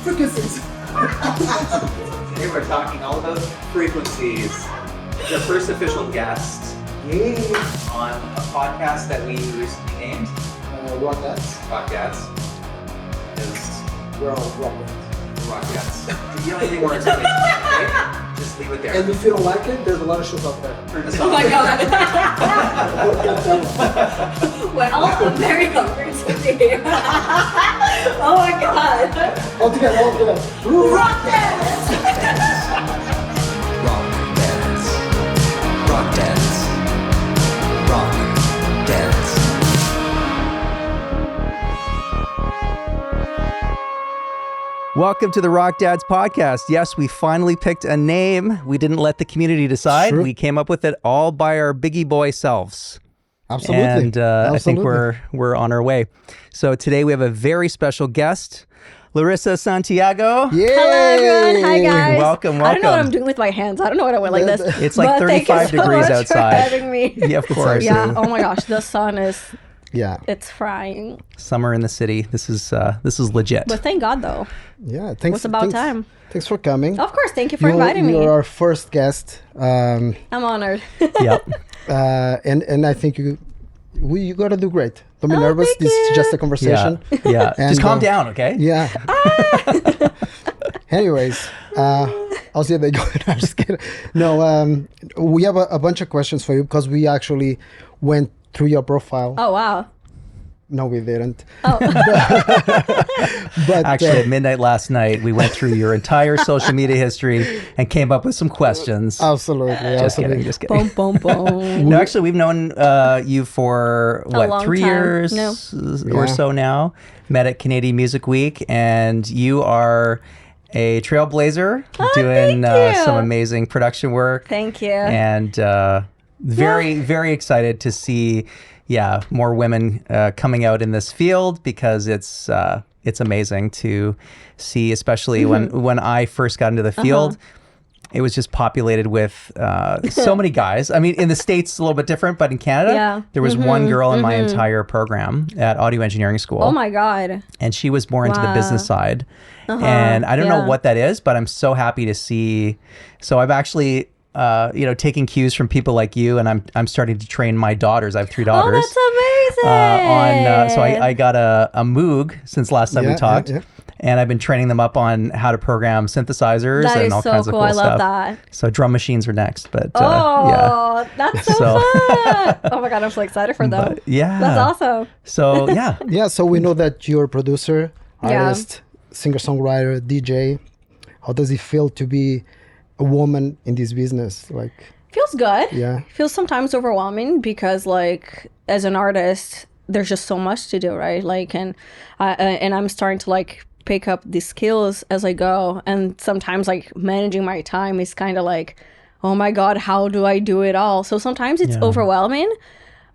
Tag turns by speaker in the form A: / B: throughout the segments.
A: frequencies.
B: Today we're talking all about frequencies. The first official guest on a podcast that we recently named Rockdads is
A: We're all rock.
B: Rockdads. You don't need any more explanation, right? Just leave it there.
A: And if you don't like it, there's a lot of shows out there.
B: Turn this
C: Oh
B: off.
C: my god. Well, I'm very hungry today. Oh my god.
A: All together.
C: Rock dance!
D: Rock dance. Rock dance.
E: Welcome to the Rock Dads podcast. Yes, we finally picked a name. We didn't let the community decide.
A: True.
E: We came up with it all by our biggie boy selves.
A: Absolutely.
E: And I think we're on our way. So today we have a very special guest, Larisa Santiago.
A: Yay!
C: Hello everyone. Hi guys.
E: Welcome.
C: I don't know what I'm doing with my hands. I don't know what I went like this.
E: It's like
C: But
E: 35
C: thank you so
E: degrees
C: much
E: outside.
C: For having me.
E: Yeah, of course.
C: Yeah. Oh my gosh, the sun is
A: Yeah.
C: it's frying.
E: Summer in the city. This is legit.
C: But thank God though.
A: Yeah. Thanks.
C: It's about time.
A: Thanks for coming.
C: Of course, thank you for inviting me.
A: You're our first guest.
C: I'm honored.
E: Yep.
A: And I think you got to do great. Don't be
C: Oh,
A: nervous.
C: thank
A: This is just a
E: Yeah.
A: conversation.
E: Yeah.
A: And,
E: Just calm down, okay?
A: Yeah. Anyways, I'll see how they go. I'm just kidding. No, we have a bunch of questions for you because we actually went through your profile.
C: Oh wow.
A: No, we didn't.
C: Oh.
A: But
E: Actually, at midnight last night, we went through your entire social media history and came up with some questions.
A: absolutely.
E: Just kidding, just kidding.
C: boom, boom, boom.
E: No, actually, we've known you for,
C: long
E: 3
C: time.
E: years
C: No.
E: or
A: Yeah.
E: so now. Met at Canadian Music Week, and you are a trailblazer doing
C: thank you.
E: some amazing production work.
C: Thank you.
E: And very excited to see, more women coming out in this field because it's amazing to see, especially when I first got into the field. It was just populated with so many guys. I mean, in the States, it's a little bit different, but in Canada, there was one girl in my entire program at audio engineering school.
C: Oh my God.
E: And she was more into the
C: Wow.
E: business side. And I don't know what that is, but I'm so happy to see. So I've actually, taking cues from people like you, and I'm starting to train my daughters. I have 3 daughters.
C: Oh, that's amazing.
E: So I got a Moog since last time we talked.
A: Yeah.
E: And I've been training them up on how to program synthesizers
C: That
E: and
C: is
E: all
C: so
E: kinds of
C: cool.
E: cool
C: I
E: stuff.
C: love that.
E: So drum machines are next, but
C: Oh, that's so,
E: So-
C: fun. Oh my God, I'm so excited for them.
E: But, yeah.
C: That's awesome.
E: So yeah,
A: Yeah, so we know that you're a producer,
C: Yeah.
A: artist, singer-songwriter, DJ. How does it feel to be a woman in this business? Like,
C: Feels good.
A: yeah.
C: Feels sometimes overwhelming because like as an artist, there's just so much to do, right? Like, and I'm starting to like pick up these skills as I go. And sometimes like managing my time is kind of like, oh my God, how do I do it all? So sometimes it's overwhelming,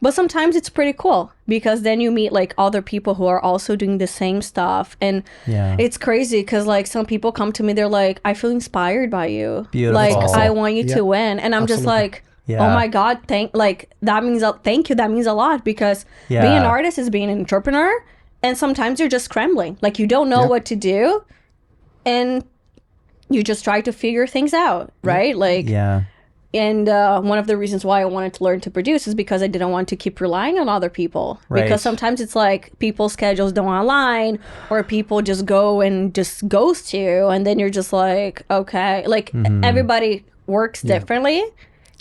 C: but sometimes it's pretty cool because then you meet like other people who are also doing the same stuff. And it's crazy because like some people come to me, they're like, I feel inspired by you.
E: Beautiful.
C: Like, I want you
A: Yeah.
C: to win. And I'm just like,
E: Yeah.
C: oh my God, thank you. That means a lot because being an artist is being an entrepreneur. And sometimes you're just scrambling. Like you don't know what to do. And you just try to figure things out, right? Like, and one of the reasons why I wanted to learn to produce is because I didn't want to keep relying on other people.
E: Right.
C: Because sometimes it's like people's schedules don't align or people just go and just ghost you. And then you're just like, okay. Like everybody works differently.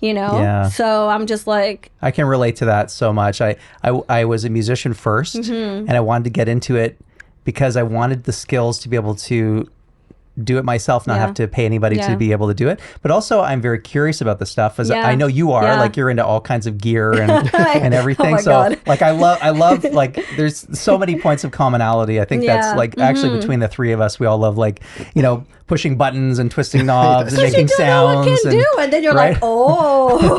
C: You know,
E: Yeah.
C: so I'm just like,
E: I can relate to that so much. I was a musician first, and I wanted to get into it because I wanted the skills to be able to do it myself, not have to pay anybody to be able to do it. But also, I'm very curious about the stuff, as I know you are. Like you're into all kinds of gear and everything.
C: Oh my
E: so
C: God.
E: like I love like there's so many points of commonality. I think that's like actually between the 3 of us, we all love like pushing buttons and twisting knobs and
C: because
E: making
C: you don't know what
E: sounds.
C: can do, and then you're like, oh,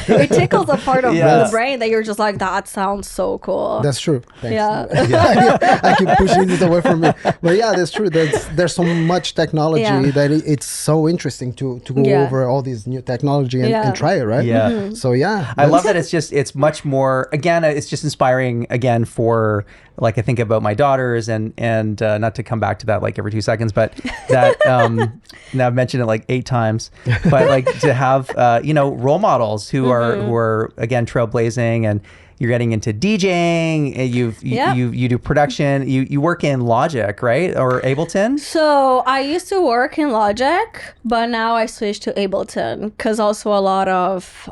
C: it tickles a part of the brain that you're just like, that sounds so cool.
A: That's true. Thanks.
C: Yeah.
A: I keep pushing it away from me. But yeah, that's true. there's so much technology
C: Yeah.
A: that it's so interesting to go
C: Yeah.
A: over all these new technology and try it, right?
E: Yeah.
A: So yeah,
E: I love that it's much more, again, it's just inspiring again for, like, I think about my daughters and not to come back to that like every 2 seconds, but that, now I've mentioned it like 8 times, but like to have, role models who are again, trailblazing, and you're getting into DJing, and you do production, you work in Logic, right? Or Ableton?
C: So I used to work in Logic, but now I switched to Ableton because also a lot of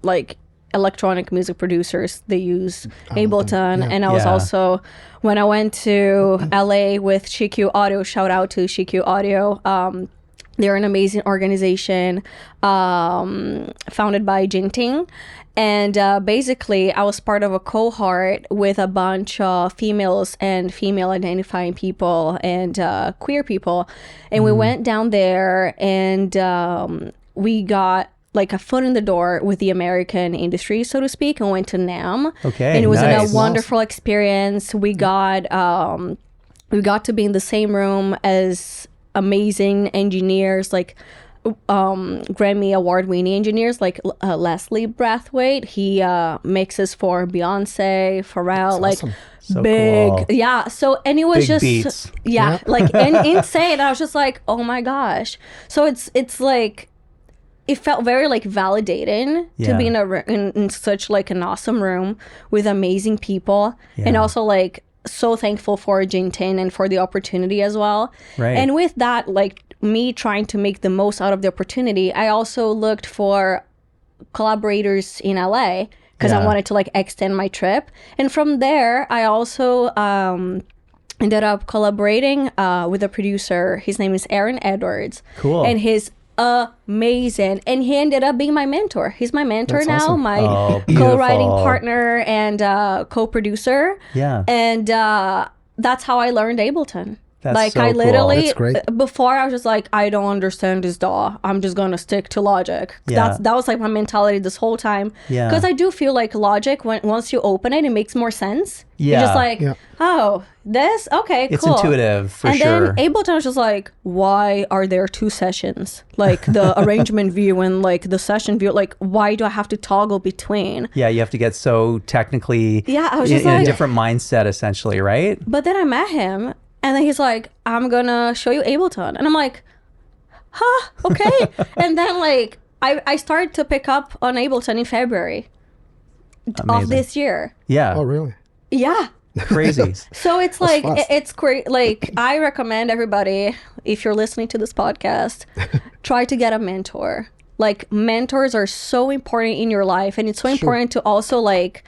C: like electronic music producers, they use Ableton. And I was
E: Yeah.
C: also, when I went to LA with CQ Audio, shout out to CQ Audio, they're an amazing organization founded by Jinting. And basically, I was part of a cohort with a bunch of females and female identifying people and queer people. And we went down there and we got like a foot in the door with the American industry, so to speak, and went to NAMM.
E: Okay,
C: and it was
E: nice.
C: a wonderful experience. We got to be in the same room as amazing engineers, like Grammy award-winning engineers, like Leslie Brathwaite. He mixes for Beyonce, Pharrell, like
A: awesome.
E: So
C: big,
E: cool.
C: yeah. So, and it was
E: Big
C: just,
E: beats.
C: yeah, like insane. I was just like, oh my gosh. So it's like, it felt very like validating to be in such like an awesome room with amazing people, and also like so thankful for Jintin and for the opportunity as well.
E: Right.
C: And with that, like me trying to make the most out of the opportunity, I also looked for collaborators in LA because I wanted to like extend my trip. And from there, I also ended up collaborating with a producer. His name is Aaron Edwards.
E: Cool.
C: And he's amazing. And he ended up being my mentor. He's my mentor
A: That's
C: now,
A: awesome.
C: my
E: Oh,
C: co-writing
E: beautiful.
C: partner and co-producer.
E: Yeah.
C: And that's how I learned Ableton.
E: That's
C: like
E: so
C: I
E: cool.
C: literally
A: That's great.
C: before I was just like, I don't understand this DAW. I'm just gonna stick to Logic.
E: Yeah.
C: That was like my mentality this whole time.
E: Yeah.
C: Because I do feel like Logic, once you open it, it makes more sense.
E: Yeah.
C: You're just like,
A: Yeah.
C: oh, this okay,
E: It's
C: cool.
E: intuitive, for
C: and
E: sure.
C: then Ableton was just like, why are there 2 sessions? Like the arrangement view and like the session view. Like, why do I have to toggle between?
E: Yeah, you have to get so technically
C: Yeah, I was
E: in,
C: just
E: in a
C: like-
E: different mindset, essentially, right?
C: But then I met him, and then he's like, I'm gonna show you Ableton. And I'm like, huh, okay. And then like, I started to pick up on Ableton in February of
E: Amazing.
C: this year.
E: Yeah,
A: Oh, really?
C: Yeah.
E: crazy.
C: So it's like,
A: fast.
C: it's great. Like, I recommend everybody, if you're listening to this podcast, try to get a mentor. Like, mentors are so important in your life. And it's so important to also like,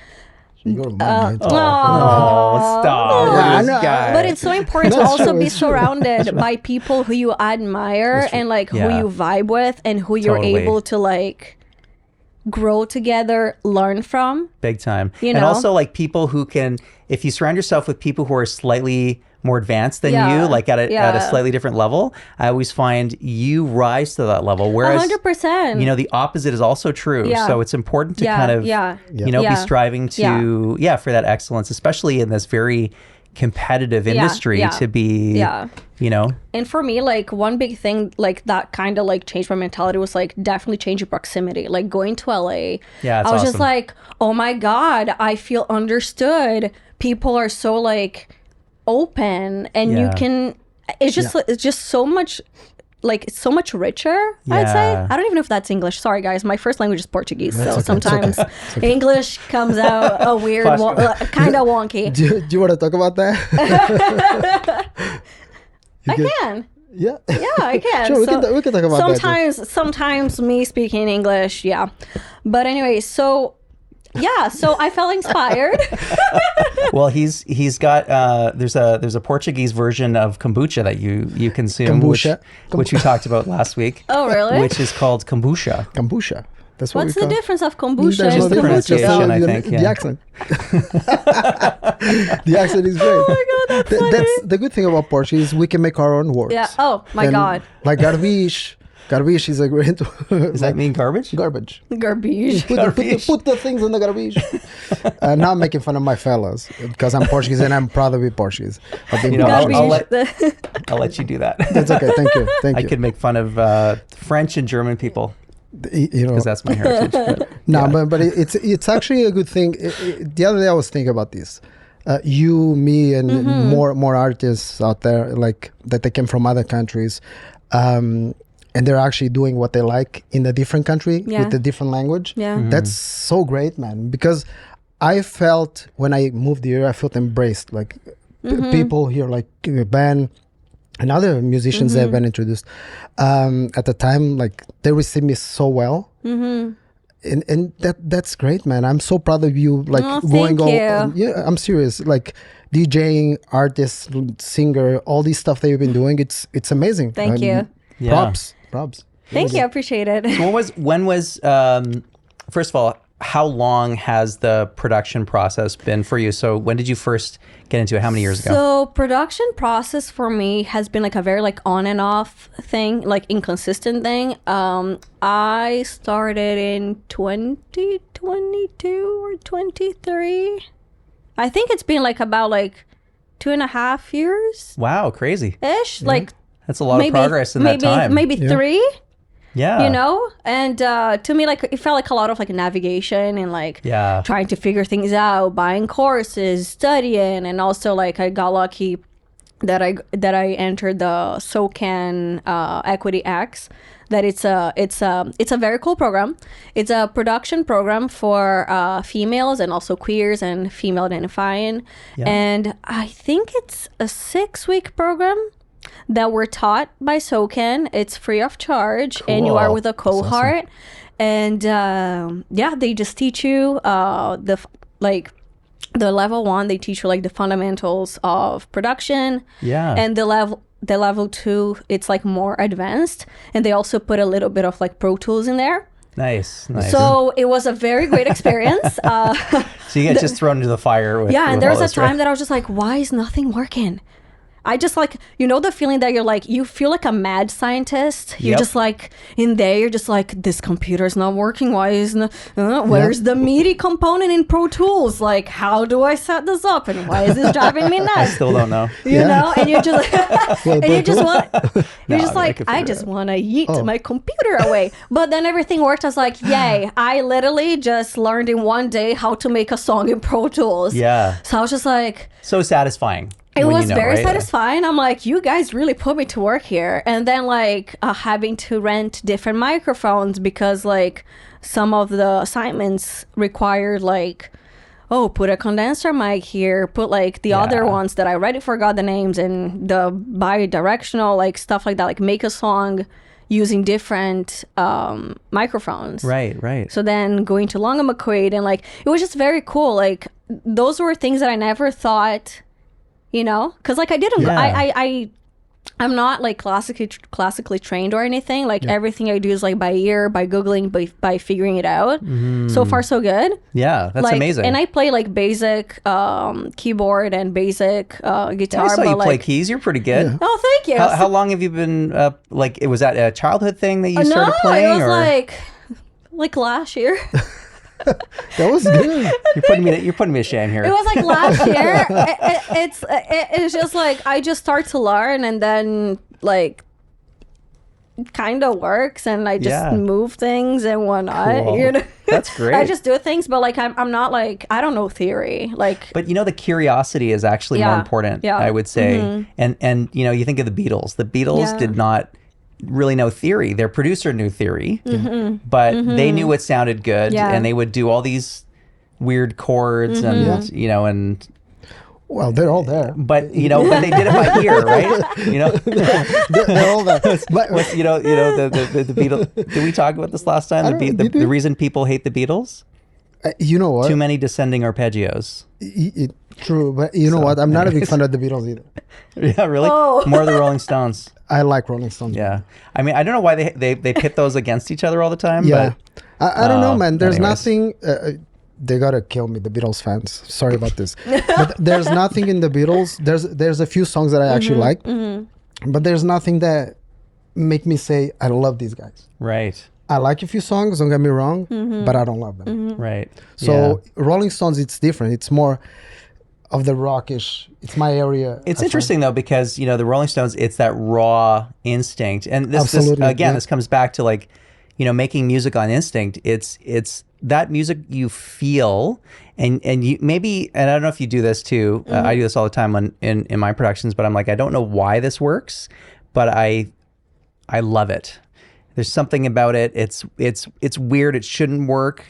A: You go to my mentor.
E: Oh, stop.
A: Yeah, I
E: This
A: know.
E: guy.
C: but it's so important to
A: That's
C: also
A: true,
C: be
A: it's true.
C: surrounded by people who you admire and like who
E: Yeah.
C: you vibe with and who you're
E: Totally.
C: able to like grow together, learn from.
E: Big time.
C: You
E: And
C: know?
E: also like people who can, if you surround yourself with people who are slightly more advanced than
C: Yeah.
E: you, like at a
C: Yeah.
E: slightly different level, I always find you rise to that level. Whereas
C: 100%.
E: you know, the opposite is also true.
C: Yeah.
E: So it's important to
C: Yeah,
E: kind of,
C: yeah.
E: you know,
C: Yeah.
E: be striving to, for that excellence, especially in this very competitive industry
C: yeah.
E: to be,
C: Yeah.
E: you know,
C: And for me, like one big thing like that kind of like changed my mentality was like definitely changing proximity. Like going to LA.
E: Yeah, it's
C: I was
E: awesome.
C: just like, oh my God, I feel understood. People are so like open and you
E: Yeah.
C: can it's just so much like it's so much richer, I'd say.
E: Yeah.
C: I don't even know if that's English. Sorry guys, my first language is Portuguese, so
A: okay,
C: sometimes English comes out a weird kind of wonky.
A: Do you want to talk about that?
C: I can.
A: Yeah.
C: Yeah, I can.
A: Sure, we can talk about that.
C: Sometimes me speaking English, yeah. But anyway, so I felt inspired.
E: well, he's got there's a Portuguese version of kombucha that you consume,
A: Kombucha.
E: which we talked about last week.
C: Oh, really?
E: Which is called kombucha.
A: Kombucha. That's what
C: What's
A: we
C: the
A: call
C: difference of kombucha
A: There's no
C: and
A: difference. Just
C: kombucha?
E: pronunciation, I think,
A: the
E: yeah.
A: accent. The accent is great.
C: Oh my God, that's funny.
A: That's the good thing about Portuguese. We can make our own words.
C: Yeah. Oh my
A: And
C: God.
A: Like garbage. Garbage is a great.
E: Does that mean garbage?
A: garbage?
C: Garbage.
A: Put the things in the garbage. Now I'm making fun of my fellas because I'm Portuguese and I'm proud to be Portuguese. I've been
E: You know,
A: Portuguese.
E: I'll let I'll let you do that.
A: That's okay. Thank you. Thank
E: I
A: you.
E: could make fun of French and German people
A: You know,
E: because that's my heritage. But,
A: no,
E: yeah.
A: but it's actually a good thing. The other day I was thinking about this. You, me, and more artists out there like that they came from other countries, and they're actually doing what they like in a different country with a different language.
C: Yeah.
A: That's so great, man. Because I felt when I moved here, I felt embraced. Like people here, like Ben and other musicians that have been introduced at the time, like they received me so well. And that's great, man. I'm so proud of you. Like
C: thank you.
A: Yeah, I'm serious. Like DJing, artist, singer, all these stuff that you've been doing. It's amazing.
C: Thank you.
E: Yeah.
A: Props.
C: Thank you. I appreciate it.
E: So when was first of all, how long has the production process been for you? So when did you first get into it? How many years ago?
C: So production process for me has been like a very like on and off thing, like inconsistent thing. I started in 2022 or 23. I think it's been like about like 2.5 years
E: Wow, crazy.
C: ish. Like
E: That's a lot of progress in that time.
C: Maybe 3.
E: Yeah.
C: You know, and to me, like it felt like a lot of like navigation and like trying to figure things out, buying courses, studying, and also like I got lucky that I entered the SOCAN Equity X. That it's a very cool program. It's a production program for females and also queers and female identifying, and I think it's a 6-week program that were taught by SOCAN. It's free of charge, and you are with a cohort. And they just teach you the level 1. They teach you like the fundamentals of production.
E: Yeah.
C: And the level 2, it's like more advanced, and they also put a little bit of like Pro Tools in there.
E: Nice.
C: So it was a very great experience.
E: So you get just thrown into the fire with
C: and there's
E: all
C: a
E: this,
C: time
E: right?
C: that I was just like, why is nothing working? I just like, you know, the feeling that you're like, you feel like a mad scientist. You're just like in there, you're just like, this computer's not working. Why isn't where's the MIDI component in Pro Tools? Like, how do I set this up? And why is this driving me nuts?
E: I still don't know.
C: You know, and you're just like, and you just want, you're just
E: No, I
C: like,
E: can
C: I
E: figure
C: just want to yeet my computer away. But then everything worked. I was like, yay! I literally just learned in one day how to make a song in Pro Tools.
E: Yeah.
C: So I was just like,
E: So satisfying.
C: it
E: when
C: was
E: you know,
C: very
E: right?
C: satisfying. I'm like, you guys really put me to work here. And then like having to rent different microphones because like some of the assignments required like, oh, put a condenser mic here, put like the other ones that I already forgot the names, and the bi-directional like stuff like that, like make a song using different microphones.
E: Right.
C: So then going to Long and McQuaid, and like it was just very cool. Like those were things that I never thought, you know, because like I didn't I'm not like classically trained or anything. Like everything I do is like by ear, by googling, by figuring it out. So far so good.
E: Yeah, that's
C: like,
E: amazing.
C: And I play like basic keyboard and basic guitar.
E: I saw you
C: but,
E: play
C: like,
E: keys. You're pretty good.
C: oh, thank you.
E: How long have you been like? Was that a childhood thing that you
C: no,
E: started playing?
C: it was
E: or
C: like last year.
A: That was good.
E: You're putting me to shame here.
C: It was like last year. It's just like I just start to learn, and then like it kind of works, and I just move things and whatnot.
E: Cool.
C: You know,
E: That's great.
C: I just do things, but like I'm not like, I don't know theory. Like,
E: But you know, the curiosity is actually more important.
C: Yeah.
E: I would say. And you know, you think of the Beatles. The Beatles did not really know theory. Their producer knew theory, but they knew what sounded good, and they would do all these weird chords and you know, and
A: Well, they're all there.
E: but you know, but they did it by ear, right? You know,
A: They're all there. But,
E: you know, the Beatles. Did we talk about this last time?
A: did we?
E: The reason people hate the Beatles:
A: you know what?
E: too many descending arpeggios.
A: True, but you know what? I'm not a big fan of the Beatles either.
E: Yeah, really?
C: Oh.
E: More of the Rolling Stones.
A: I like Rolling Stones.
E: Yeah, I mean, I don't know why they pit those against each other all the time.
A: Yeah.
E: But
A: I don't know, man. There's
E: anyways.
A: nothing. They gotta kill me, the Beatles fans. Sorry about this, but there's nothing in the Beatles. There's a few songs that I actually like, but there's nothing that make me say I love these guys.
E: Right.
A: I like a few songs. Don't get me wrong, but I don't love them.
E: Right.
A: So Rolling Stones, it's different. It's more. of the rockish. It's my area.
E: It's
A: I
E: interesting though, because you know the Rolling Stones, it's that raw instinct, and this
A: Absolutely,
E: again,
A: yeah.
E: this comes back to like, you know, making music on instinct. It's that music you feel, and you maybe, and I don't know if you do this too. I do this all the time in my productions, but I'm like, I don't know why this works, but I love it. There's something about it. It's weird. It shouldn't work,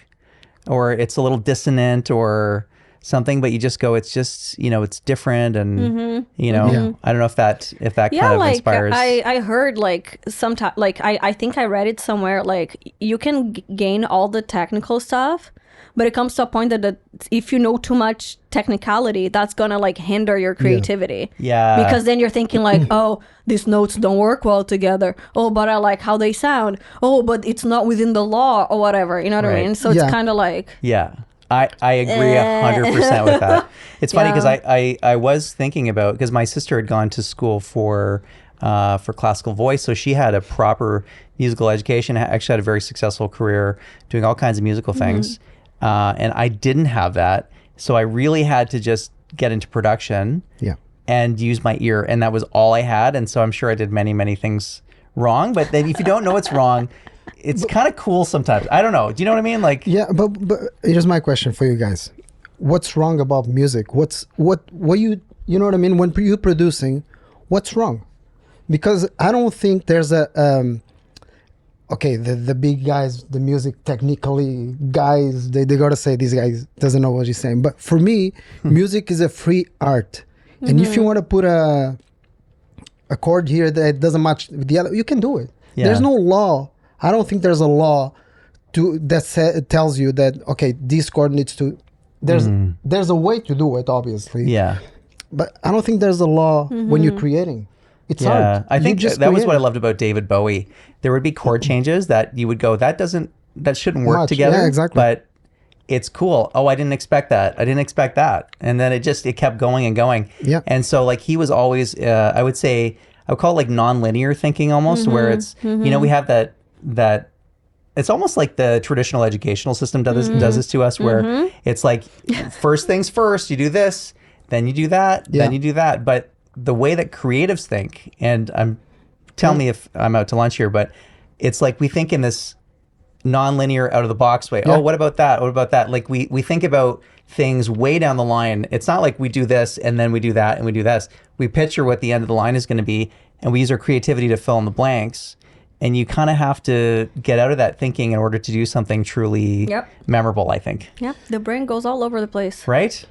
E: or it's a little dissonant, or something, but you just go, it's just, you know, it's different, and you know, I don't know if that kind of
C: like
E: inspires.
C: I heard like sometimes, like I think I read it somewhere, like you can gain all the technical stuff, but it comes to a point that if you know too much technicality, that's gonna like hinder your creativity.
E: Yeah.
C: Because then you're thinking like, oh, these notes don't work well together. Oh, but I like how they sound. Oh, but it's not within the law or whatever. You know what I
E: Right.
C: mean? So it's kind of like,
E: Yeah. I agree 100% with that. It's funny because I was thinking about, because my sister had gone to school for classical voice, so she had a proper musical education, actually had a very successful career doing all kinds of musical things, and I didn't have that, so I really had to just get into production and use my ear, and that was all I had, and so I'm sure I did many things wrong, but then if you don't know it's wrong, it's kind of cool sometimes. I don't know. Do you know what I mean? Like,
A: Yeah, but here's my question for you guys: what's wrong about music? What you know what I mean? When you're producing, what's wrong? Because I don't think there's a okay, the big guys, the music technically guys, they gotta say these guys doesn't know what he's saying. But for me, music is a free art, and if you want to put a chord here that doesn't match with the other, you can do it.
E: Yeah.
A: There's no law. I don't think there's a law that tells you that, okay, this chord needs to. There's a way to do it, obviously.
E: yeah.
A: But I don't think there's a law when you're creating. It's hard.
E: I think
A: You just
E: that was what I
A: create.
E: loved about David Bowie. There would be chord changes that you would go, that shouldn't work
A: Much.
E: together.
A: Yeah, exactly.
E: But it's cool. Oh, I didn't expect that. I didn't expect that. And then it kept going and going.
A: Yeah.
E: And so like he was always, I would call it like non-linear thinking almost, where it's, you know, we have that it's almost like the traditional educational system does this to us, where it's like first things first, you do this, then you do that, then you do that. But the way that creatives think, and tell me if I'm out to lunch here, but it's like we think in this non-linear, out of the box way.
A: Yeah.
E: Oh, what about that? What about that? Like we think about things way down the line. It's not like we do this and then we do that and we do this. We picture what the end of the line is going to be, and we use our creativity to fill in the blanks. And you kind of have to get out of that thinking in order to do something truly memorable, I think.
C: yeah, the brain goes all over the place.
E: Right?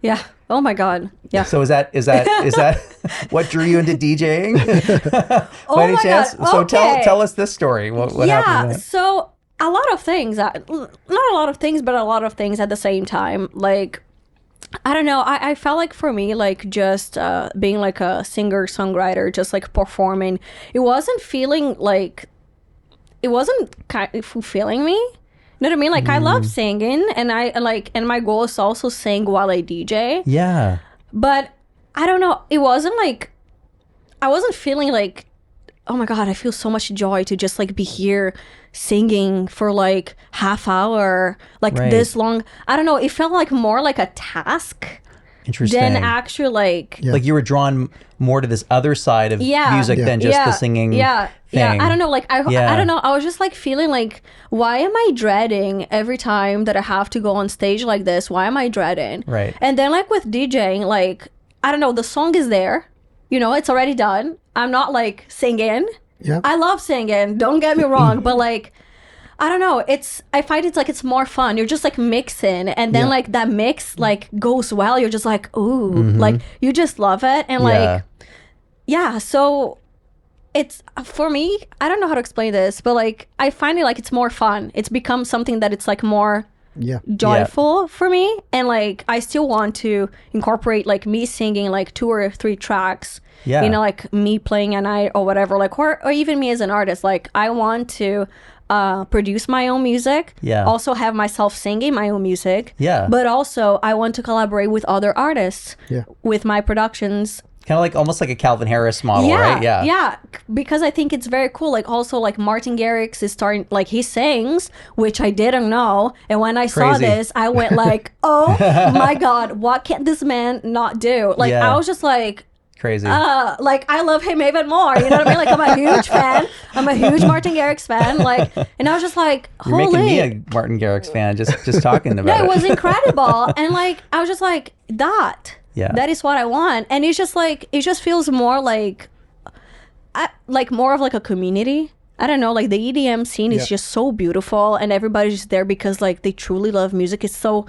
C: Yeah. Oh my God. Yeah.
E: So is that what drew you into DJing? By any
C: my
E: chance?
C: God.
E: So
C: Okay.
E: tell us this story. What happened? With that?
C: So a lot of things, not a lot of things, but a lot of things at the same time. Like, I don't know. I felt like for me, like just being like a singer songwriter, just like performing, it wasn't kind of fulfilling me. You know what I mean? Like I love singing, and and my goal is to also sing while I DJ.
E: Yeah.
C: But I don't know. It wasn't like I wasn't feeling like, oh my God, I feel so much joy to just like be here singing for like half hour, like
E: Right.
C: this long. I don't know. It felt like more like a task
E: Interesting.
C: than actually like
E: Like you were drawn more to this other side of music than just the singing thing.
C: Yeah. I don't know. Like I don't know. I was just like feeling like, why am I dreading every time that I have to go on stage like this? Why am I dreading?
E: Right.
C: And then like with DJing, like I don't know, the song is there. You know, it's already done. I'm not like singing.
A: Yeah.
C: I love singing. Don't get me wrong, but like I don't know. I find it's like it's more fun. You're just like mixing, and then like that mix like goes well. You're just like, ooh, like you just love it, and like so it's for me. I don't know how to explain this, but like I find it like it's more fun. It's become something that it's like more joyful for me, and like I still want to incorporate like me singing like 2 or 3 tracks.
E: Yeah.
C: You know, like me playing a night or whatever, like or even me as an artist. Like I want to produce my own music.
E: Yeah.
C: Also have myself singing my own music.
E: Yeah.
C: But also I want to collaborate with other artists with my productions
E: Kind of like almost like a Calvin Harris model, right?
C: Yeah. Because I think it's very cool. Like also like Martin Garrix is starting, like he sings, which I didn't know. And when I saw
E: Crazy.
C: this, I went like, oh my God, what can this man not do? Like
E: Yeah.
C: I was just like,
E: Crazy.
C: like I love him even more. You know what I mean? Like I'm a huge fan. I'm a huge Martin Garrix fan. Like, and I was just like,
E: You're
C: holy.
E: making me a Martin Garrix fan just talking about
C: No,
E: it.
C: it was incredible. And like I was just like, that is what I want. And it's just like, it just feels more like more of like a community. I don't know, like the EDM scene is just so beautiful, and everybody's just there because like they truly love music. It's so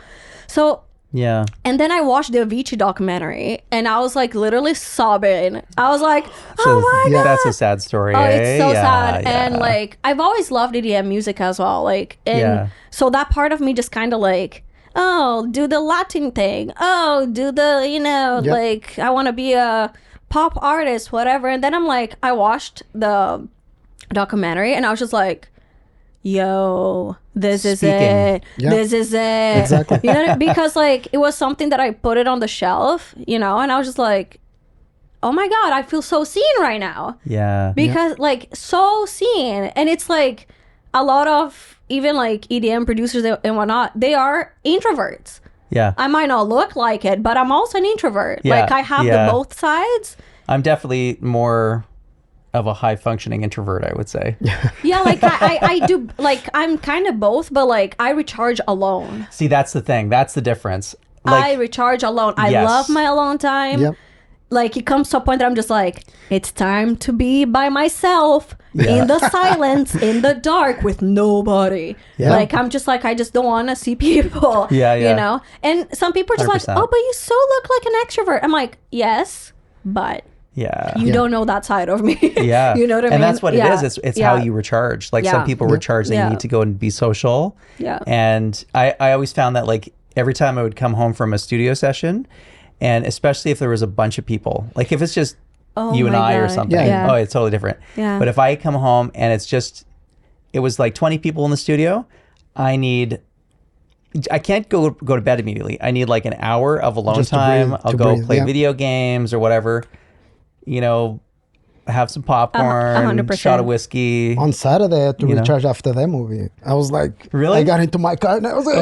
E: Yeah.
C: and then I watched the Avicii documentary and I was like literally sobbing. I was like,
E: So
C: oh my God.
E: that's a sad story.
C: Oh, it's so
E: Yeah,
C: sad.
E: yeah.
C: And like I've always loved EDM music as well. Like, and
E: Yeah.
C: so that part of me just kind of like, oh, do the Latin thing. Oh, do the, like I want to be a pop artist, whatever. And then I'm like, I watched the documentary and I was just like, yo, this is it.
A: Yeah.
C: This is it.
A: Exactly.
C: You know, because like it was something that I put it on the shelf, and I was just like, oh my God, I feel so seen right now.
E: Yeah.
C: Because like so seen. And it's like a lot of even like EDM producers and whatnot, they are introverts.
E: Yeah.
C: I might not look like it, but I'm also an introvert.
E: Yeah,
C: Like I have
E: yeah.
C: the both sides.
E: I'm definitely more of a high functioning introvert, I would say.
C: Yeah, like I do, like I'm kind of both, but like I recharge alone.
E: See, that's the thing. That's the difference.
C: I recharge alone. I
E: Yes.
C: love my alone time.
A: Yep.
C: Like it comes to a point that I'm just like, it's time to be by myself
E: Yeah.
C: in the silence, in the dark with nobody.
A: Yeah.
C: Like I'm just like, I just don't want to see people.
E: Yeah, yeah.
C: You know? And some people are just
E: 100%.
C: like, oh, but you so look like an extrovert. I'm like, yes, but
E: Yeah.
C: you don't know that side of me.
E: Yeah.
C: You know what I mean?
E: And that's what
C: Yeah.
E: it is. It's
C: Yeah.
E: how you recharge. Like some
C: Yeah.
E: people recharge, they
C: Yeah.
E: need to go and be social.
C: Yeah.
E: And I always found that like every time I would come home from a studio session, and especially if there was a bunch of people, like if it's just
C: Oh
E: you and
C: my
E: I or
C: God.
E: something,
C: Yeah.
E: oh, it's totally different.
C: Yeah.
E: But if I come home and it was like 20 people in the studio, I can't go to bed immediately. I need like an hour of alone
A: Just to
E: time.
A: breathe,
E: I'll
A: to
E: go
A: breathe,
E: play
A: yeah.
E: video games or whatever, have some popcorn,
C: 100%.
E: shot of whiskey.
A: On Saturday, I had to
E: You know?
A: recharge after that movie. I was like,
E: Really?
A: I got into my car and I was like,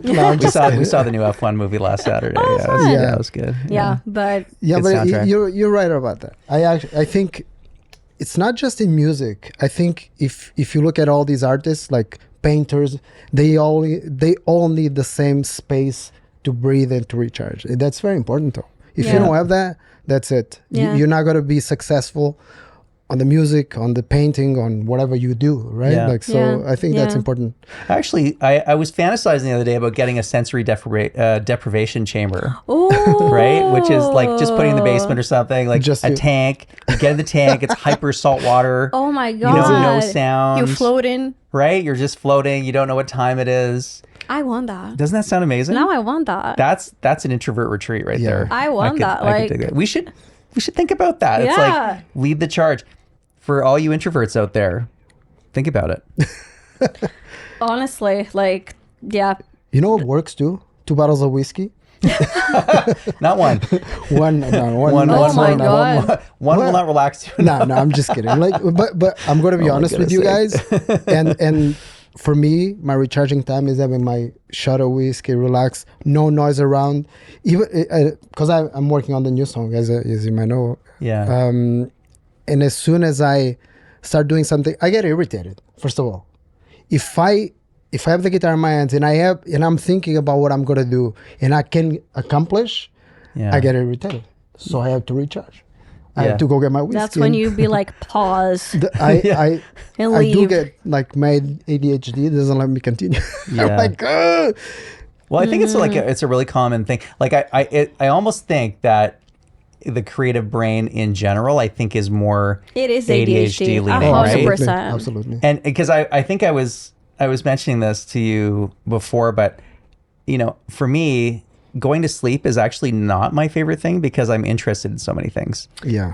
A: no, I'm
E: We
A: just
E: saw
A: kidding.
E: we saw the new F1 movie last Saturday.
C: Oh,
E: yeah,
C: fun.
E: yeah, it was good.
C: Yeah. But
A: Yeah,
E: Good
A: but
E: soundtrack.
A: you're right about that. I think it's not just in music. I think if you look at all these artists like painters, they all need the same space to breathe and to recharge. That's very important though. If you
C: Yeah.
A: don't have that, that's it.
C: Yeah.
A: You're not gonna be successful on the music, on the painting, on whatever you do, right?
E: Yeah.
A: Like so,
C: Yeah.
A: I think that's
C: Yeah.
A: important.
E: Actually, I was fantasizing the other day about getting a sensory deprivation chamber.
C: oh,
E: Right, which is like just putting in the basement or something, like
A: Just
E: a
A: you.
E: tank. You get in the tank, it's hyper salt water.
C: Oh my
E: You
C: God.
E: know, no sound.
C: You floating.
E: Right, you're just floating. You don't know what time it is.
C: I want that.
E: Doesn't that sound amazing?
C: Now I want that.
E: That's an introvert retreat right
A: Yeah.
E: there.
C: I want that,
E: I could
C: like-
E: dig that. We should think about that. It's
C: Yeah.
E: like lead the charge for all you introverts out there. Think about it.
C: Honestly, like, yeah.
A: You know what works too? 2 bottles of whiskey.
E: Not one.
A: One, no, one,
E: One,
C: Oh
E: one,
C: my
E: one,
C: God.
E: one will
A: What?
E: not relax you.
A: No, I'm just kidding. Like, but I'm gonna be
E: Oh my
A: honest with you
E: goodness
A: guys. and for me, my recharging time is having my shot of whiskey, relax, no noise around. Even because I'm working on the new song, as you might know.
E: Yeah.
A: And as soon as I start doing something, I get irritated. First of all, if I have the guitar in my hands and I'm thinking about what I'm gonna do and I can accomplish,
E: Yeah.
A: I get irritated. So I have to recharge. I
E: Yeah.
A: have to go get my whiskey.
C: That's when
A: and
C: you be like, pause.
A: I
C: And
A: I do
C: leave.
A: get like my ADHD doesn't let me continue.
E: Yeah.
A: I'm like, "Ugh."
E: Well, I think it's like it's a really common thing. Like I almost think that the creative brain in general, I think, is more
C: It is
E: ADHD
C: ADHD.
E: leaning,
A: Oh,
E: right?
C: 100%.
A: absolutely.
E: And because I think I was mentioning this to you before, but for me, going to sleep is actually not my favorite thing because I'm interested in so many things.
A: Yeah.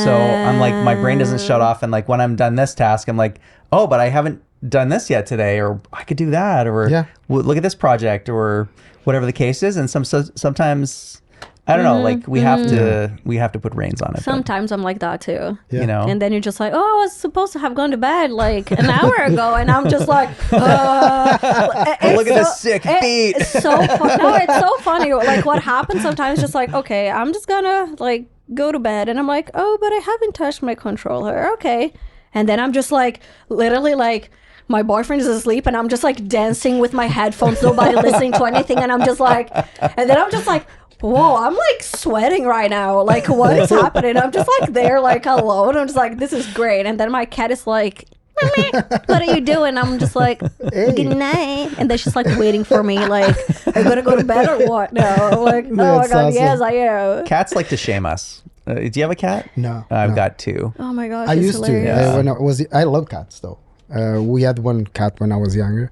E: So I'm like, my brain doesn't shut off, and like when I'm done this task, I'm like, oh, but I haven't done this yet today, or I could do that, or
A: Yeah.
E: look at this project, or whatever the case is. And sometimes I don't know, like we have to put reins on it. but,
C: Sometimes I'm like that too.
A: Yeah.
E: You know,
C: And then you're just like, oh, I was supposed to have gone to bed like an hour ago, and I'm just like,
E: look at this sick beat.
C: It's so fun. No, it's so funny. Like what happens sometimes, just like, okay, I'm just gonna like go to bed, and I'm like, oh, but I haven't touched my controller. Okay, and then I'm just like, literally like. My boyfriend is asleep and I'm just like dancing with my headphones, nobody listening to anything, and I'm just like, and then I'm just like, whoa, I'm like sweating right now. Like, what is happening? I'm just like there, like alone. I'm just like, this is great. And then my cat is like, what are you doing? I'm just like, good night. And then she's like waiting for me, like, are you gonna go to bed or what? No, I'm like, oh my
A: That's
C: god,
A: awesome.
C: yes, I am.
E: Cats like to shame us. Do you have a cat?
A: No,
E: I've
A: no.
E: got 2.
C: Oh my gosh,
A: I
C: it's
A: used
C: hilarious.
A: to
E: Yeah.
A: when I love cats though. We had one cat when I was younger,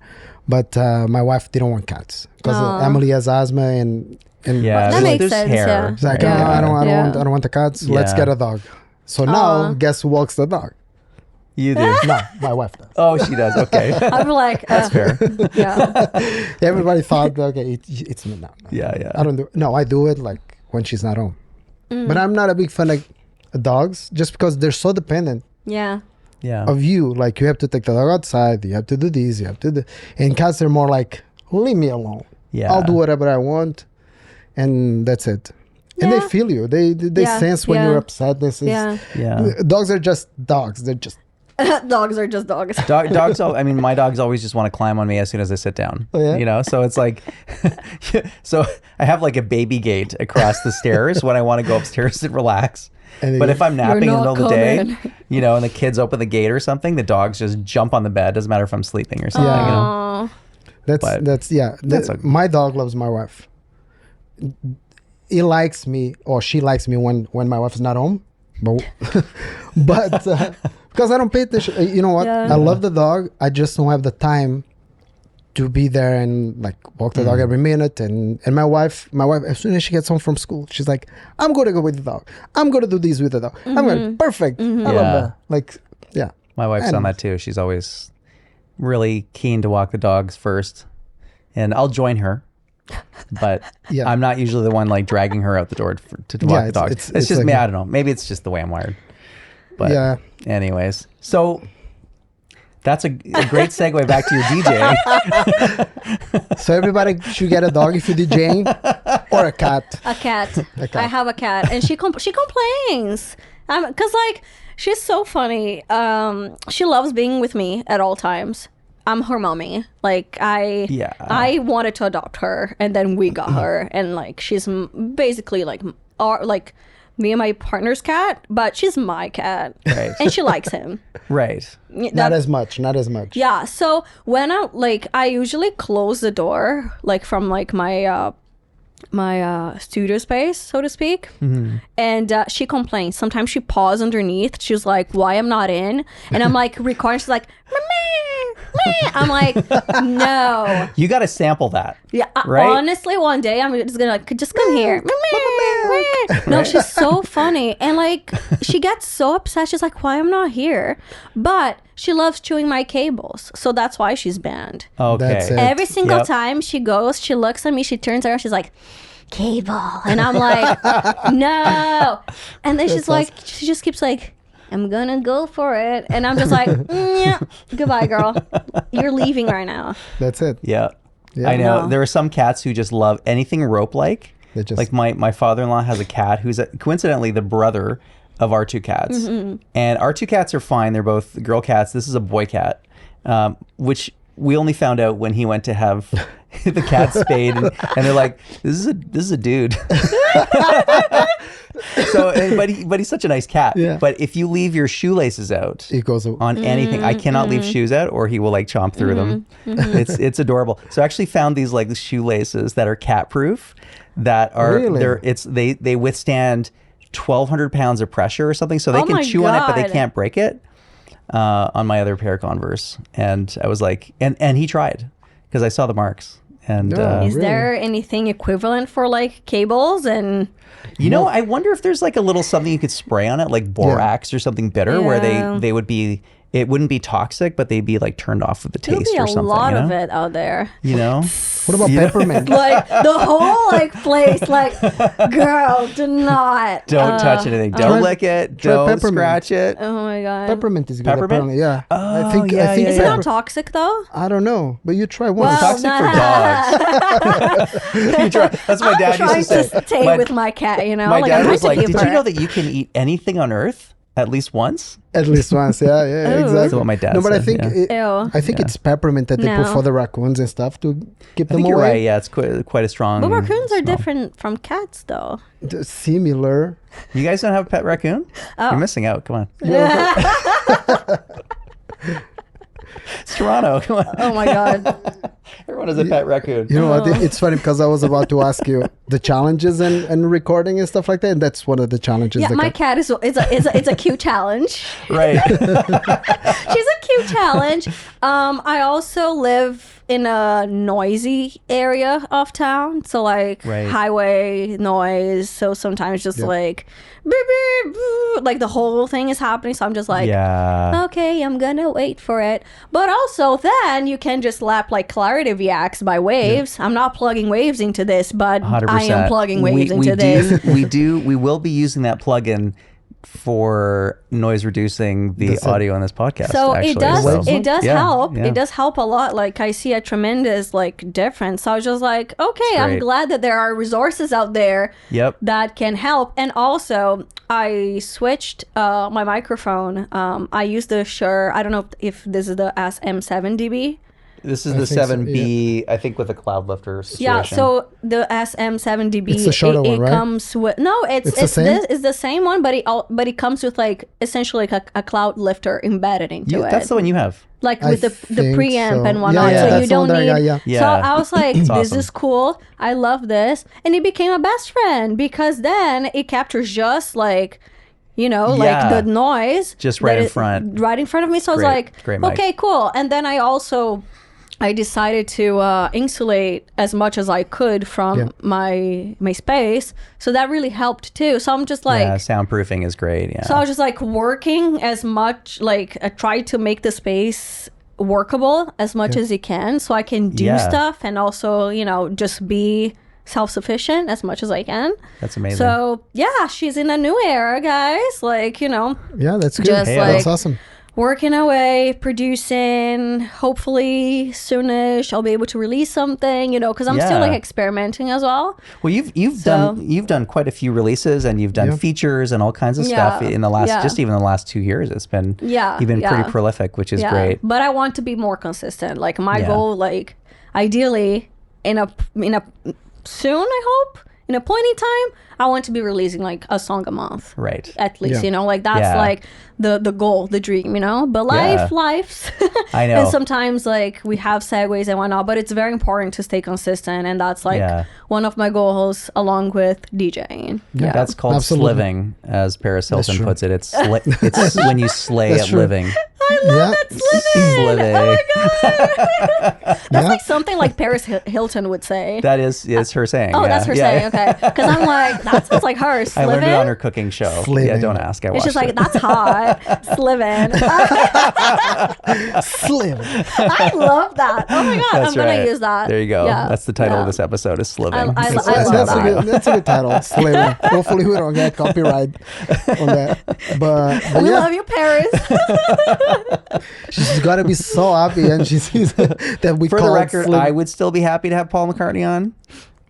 A: but my wife didn't want cats because
C: Aw.
A: Emily has asthma and
E: Yeah,
C: That makes
E: there's
C: sense,
E: hair.
C: yeah.
A: she's like,
E: right?
A: "Oh, I
C: Yeah.
A: don't want the cats. Let's
E: Yeah.
A: get a dog." So now, guess who walks the dog?
E: You do.
A: No, my wife does.
E: Oh, she does. Okay.
C: I'm like,
E: That's fair.
C: yeah.
A: Everybody thought, okay, it's me. No.
E: Yeah, yeah.
A: I don't do. No, I do it like when she's not home.
C: Mm.
A: But I'm not a big fan of dogs just because they're so dependent
C: Yeah.
E: Yeah.
A: of you. Like you have to take the dog outside. You have to do this. You have to do. And cats are more like, leave me alone.
E: Yeah.
A: I'll do whatever I want, and that's it. And they
C: Yeah.
A: feel you. They
C: Yeah,
A: sense when
C: yeah.
A: you're upset. This is.
C: Yeah.
E: Yeah.
A: Dogs are just dogs. They're just.
C: Dogs are just dogs.
E: Dogs. I mean, my dogs always just want to climb on me as soon as I sit down.
A: Oh, yeah?
E: You know, so it's like, so I have like a baby gate across the stairs when I want to go upstairs and relax.
A: And
E: But
A: they-
E: if I'm napping in the
C: not
E: middle of the day,
C: coming.
E: you know, and the kids open the gate or something, the dogs just jump on the bed. Doesn't matter if I'm sleeping or something.
A: Yeah.
E: You know?
C: Aw.
A: That's yeah.
E: That's
A: My dog loves my wife. He likes me or she likes me when my wife's not home, but because I don't pay attention. You know what?
C: Yeah.
A: I love the dog. I just don't have the time to be there and like walk the dog every minute. And my wife, as soon as she gets home from school, she's like, "I'm going to go with the dog. I'm going to do this with the dog. I'm going perfect. I love
E: Yeah.
A: that. Like, yeah."
E: My wife's
A: And-
E: on that too. She's always really keen to walk the dogs first, and I'll join her. But
A: Yeah.
E: I'm not usually the one like dragging her out the door to walk the dogs. It's just
A: like
E: me.
A: a-
E: I don't know. Maybe it's just the way I'm wired. But
A: Yeah.
E: anyways, so that's a great segue back to your DJ.
A: So everybody should get a dog if you're DJing or a cat.
C: A cat.
A: cat.
C: I have a cat, and she complains. Cause like she's so funny. She loves being with me at all times. I'm her mommy. Like
E: Yeah.
C: I wanted to adopt her, and then we got her, and like she's basically like our like me and my partner's cat, but she's my cat,
E: Right.
C: and she likes him.
E: Right.
A: Not as much.
C: Yeah. So when I usually close the door, like from like my studio space, so to speak. And she complains. Sometimes she paws underneath. She's like, "Why I'm not in?" And I'm like recording. She's like, "Meh, meh." I'm like, "No."
E: You got to sample that.
C: Yeah.
E: Right?
C: Honestly, one day I'm just gonna like, just come here. No, she's so funny, and like she gets so upset. She's like, "Why I'm not here?" But she loves chewing my cables, so that's why she's banned.
E: Okay.
A: That's it.
C: Every single
E: Yep.
C: time she goes, she looks at me, she turns around, she's like, "Cable," and I'm like, "No," and then she's like, she just keeps like, "I'm gonna go for it," and I'm just like, "Yeah, goodbye, girl, you're leaving right now."
A: That's it.
E: Yeah.
A: Yeah.
E: I know.
C: No.
E: There are some cats who just love anything rope-like.
A: They just-
E: Like my father-in-law has a cat who's coincidentally the brother of our 2 cats. And our 2 cats are fine. They're both girl cats. This is a boy cat, which we only found out when he went to have the cat spayed. And they're like, this is a dude. But he's such a nice cat.
A: Yeah.
E: But if you leave your shoelaces out,
A: It goes.
E: on anything. I cannot leave shoes out or he will like chomp through them. It's adorable. So I actually found these like shoelaces that are cat proof that are
A: Really?
E: they withstand 1,200 pounds of pressure or something. So they
C: Oh
E: can
C: my
E: chew on it, but they
C: God.
E: can't break it. On my other pair of Converse. And I was like, and he tried because I saw the marks. And
A: Yeah.
C: Is
A: Really?
C: there anything equivalent for like cables and?
E: you know, I wonder if there's like a little something you could spray on it, like borax or something bitter, where
C: Yeah.
E: they would be it wouldn't be toxic, but they'd be like turned off with the
C: There'll
E: taste
C: be
E: or
C: a
E: something.
C: lot
E: you know?
C: of it out there.
E: You know?
A: What about peppermint?
C: Like the whole like place, like, girl, do not.
E: Don't touch anything. Don't
A: Try-
E: lick it.
A: try
E: Don't
A: peppermint.
E: scratch it.
C: Oh my god.
A: Peppermint is good.
E: Peppermint?
A: Apparently, yeah.
E: Oh,
A: I think.
E: yeah,
A: I think.
C: Is it
E: yeah.
C: not toxic though?
A: I don't know, but you try one.
C: Well,
E: Toxic for dogs. You try- That's what my dad
C: I'm
E: used to
C: trying
E: say.
C: to stay with my cat, you know?
E: My
C: like,
E: dad
C: I'm
E: was
C: trying
E: like,
C: to
E: "Did
C: keep
E: you know
C: her.
E: that you can eat anything on Earth at least once?"
A: At least once, yeah, exactly.
E: That's what my dad
A: No, but I
E: said,
A: think
E: yeah.
C: Ew.
A: I think it's peppermint that they put
C: No.
A: for the raccoons and stuff to keep
E: I
A: them
E: think you're
A: away.
E: right. Yeah, it's quite a strong.
C: But raccoons are
E: smell.
C: different from cats, though.
A: Similar.
E: You guys don't have a pet raccoon?
C: Oh.
E: You're missing out. Come on. It's Toronto. Come on.
C: Oh my god.
E: Everyone has a pet raccoon.
A: You know what? It's funny because I was about to ask you the challenges and recording and stuff like that. And that's one of the challenges.
C: Yeah,
A: that
C: my cat is it's a cute challenge.
E: Right.
C: She's a cute challenge. I also live in a noisy area of town, so like
E: Right.
C: highway noise. So sometimes just like beep, beep, beep, like the whole thing is happening. So I'm just like,
E: Yeah.
C: okay, I'm gonna wait for it. But also then you can just lap like Clarity VX by Waves. I'm not plugging Waves into this, but
E: 100%.
C: I am plugging Waves
E: we
C: into this.
E: We will be using that plugin for noise reducing the
A: Does it-
E: audio on this podcast.
C: So
E: actually.
C: it does
A: So-
C: it does
E: Yeah,
C: help.
E: yeah.
C: It does help a lot. Like I see a tremendous like difference. So I was just like, okay, I'm
E: great.
C: glad that there are resources out there
E: Yep.
C: that can help. And also I switched my microphone. I used the Shure. I don't know if this is the SM7DB.
E: This is
A: I
E: the
A: think so,
E: 7B, I think, with a cloud lifter situation.
C: Yeah, so the SM7DB,
A: It's the shorter one, right?
C: comes with it's
A: It's the same?
C: it's the same one, but it comes with like essentially like a cloud lifter embedded into it.
E: That's the one you have.
C: Like
A: I
C: with the
A: think
C: preamp
A: so.
C: and whatnot,
A: Yeah,
C: so you
A: that's the one
C: don't
A: that I
C: need.
A: got, yeah.
C: So
E: Yeah.
C: I was like,
E: It's
C: "This
E: awesome.
C: is cool. I love this," and it became a best friend because then it captures just like, you know, like
E: Yeah.
C: the noise
E: Just right
C: that
E: in front.
C: right in front of me. So I was
E: Great.
C: like,
E: Great mic.
C: "Okay, cool." And then I decided to insulate as much as I could from
A: Yeah.
C: my space, so that really helped too. So I'm just like.
E: Yeah, soundproofing is great. Yeah.
C: So I was just like working as much, like I tried to make the space workable as much as you can so I can do
E: Yeah.
C: stuff and also, you know, just be self-sufficient as much as I can.
E: That's amazing.
C: So yeah, she's in a new era, guys. Like, you know,
A: Yeah, that's good.
C: Just
A: That's
C: like-
A: awesome.
C: working away, producing. Hopefully soonish I'll be able to release something, you know, because I'm still
E: Yeah.
C: like experimenting as well.
E: Well, you've done quite a few releases, and you've done
A: Yeah.
E: features and all kinds of stuff
C: Yeah.
E: in the last
C: Yeah.
E: just even the last 2 years. It's been you've been
C: Yeah.
E: pretty prolific, which is great.
C: But I want to be more consistent. Like my
E: Yeah.
C: goal, like ideally in a soon, I hope, in a point in time, I want to be releasing like a song a month.
E: Right.
C: At least,
A: Yeah.
C: you know, like that's
E: Yeah.
C: like the goal, the dream, you know. But life's
E: I know.
C: and sometimes like we have segues and whatnot, but it's very important to stay consistent, and that's like
E: Yeah.
C: one of my goals along with DJing. Yeah.
E: That's called
A: Absolutely.
E: sliving, as Paris Hilton
A: true.
E: puts it. It's it's when you slay
A: That's
E: at
A: true.
E: living.
A: Yeah.
E: Sliving.
C: Oh my god. That's
A: Yeah.
C: like something like Paris Hilton would say.
E: That is her saying.
C: Oh,
E: yeah.
C: that's her
E: Yeah.
C: saying. Okay, because I'm like, that sounds like her.
E: I learned it
C: Sliving?
E: on her cooking show. Yeah,
A: Sliving.
E: don't ask. I watched
C: It's just like
E: it.
C: that's hot. Sliving.
A: Slim.
C: I love that. Oh my god,
E: That's
C: I'm gonna
E: right.
C: use that.
E: There you go.
C: Yeah.
E: That's the title
C: Yeah.
E: of this episode is sliving.
C: I
A: That's,
C: love
A: that's, a
C: that.
A: good, that's a good title. Slim. Hopefully we don't get copyright on that. But
C: We
A: yeah,
C: love you, Paris.
A: she's got to be so happy, and she sees that we
E: For the
A: called
E: record,
A: Slim.
E: I would still be happy to have Paul McCartney on,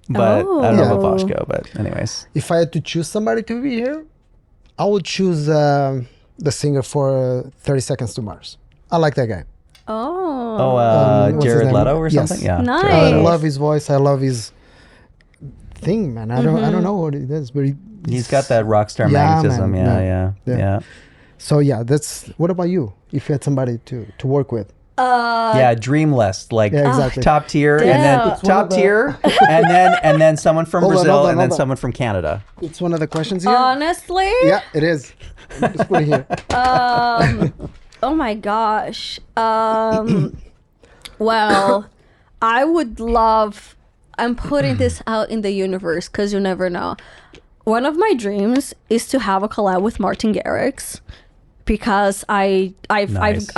E: but I don't know about
C: Oh.
E: Vaxxo. But anyways,
A: If I had to choose somebody to be here, I would choose the singer for 30 Seconds to Mars. I like that guy.
C: Oh.
A: what's his
E: Jared
A: name?
E: Leto or
A: Yes.
E: something. Yeah,
C: Nice.
E: Jared
A: I
E: Leto.
A: love his voice. I love his thing, man. I don't know what it is, but
E: He's got that rock star
A: Yeah,
E: magnetism.
A: man.
E: Yeah.
A: Yeah. So yeah, that's. What about you? If you had somebody to work with,
E: Yeah, dream list, like
A: yeah, exactly.
E: top tier, and
C: Damn.
E: then
C: It's
A: one
E: top
A: of the-
E: tier, and then someone from
A: Hold on,
E: Brazil,
A: hold on,
E: and then
A: hold on.
E: someone from Canada.
A: It's one of the questions here.
C: Honestly.
A: Yeah, it is. Just put it here.
C: Oh my gosh. Well, I would love. I'm putting this out in the universe because you never know. One of my dreams is to have a collab with Martin Garrix because I
E: Nice.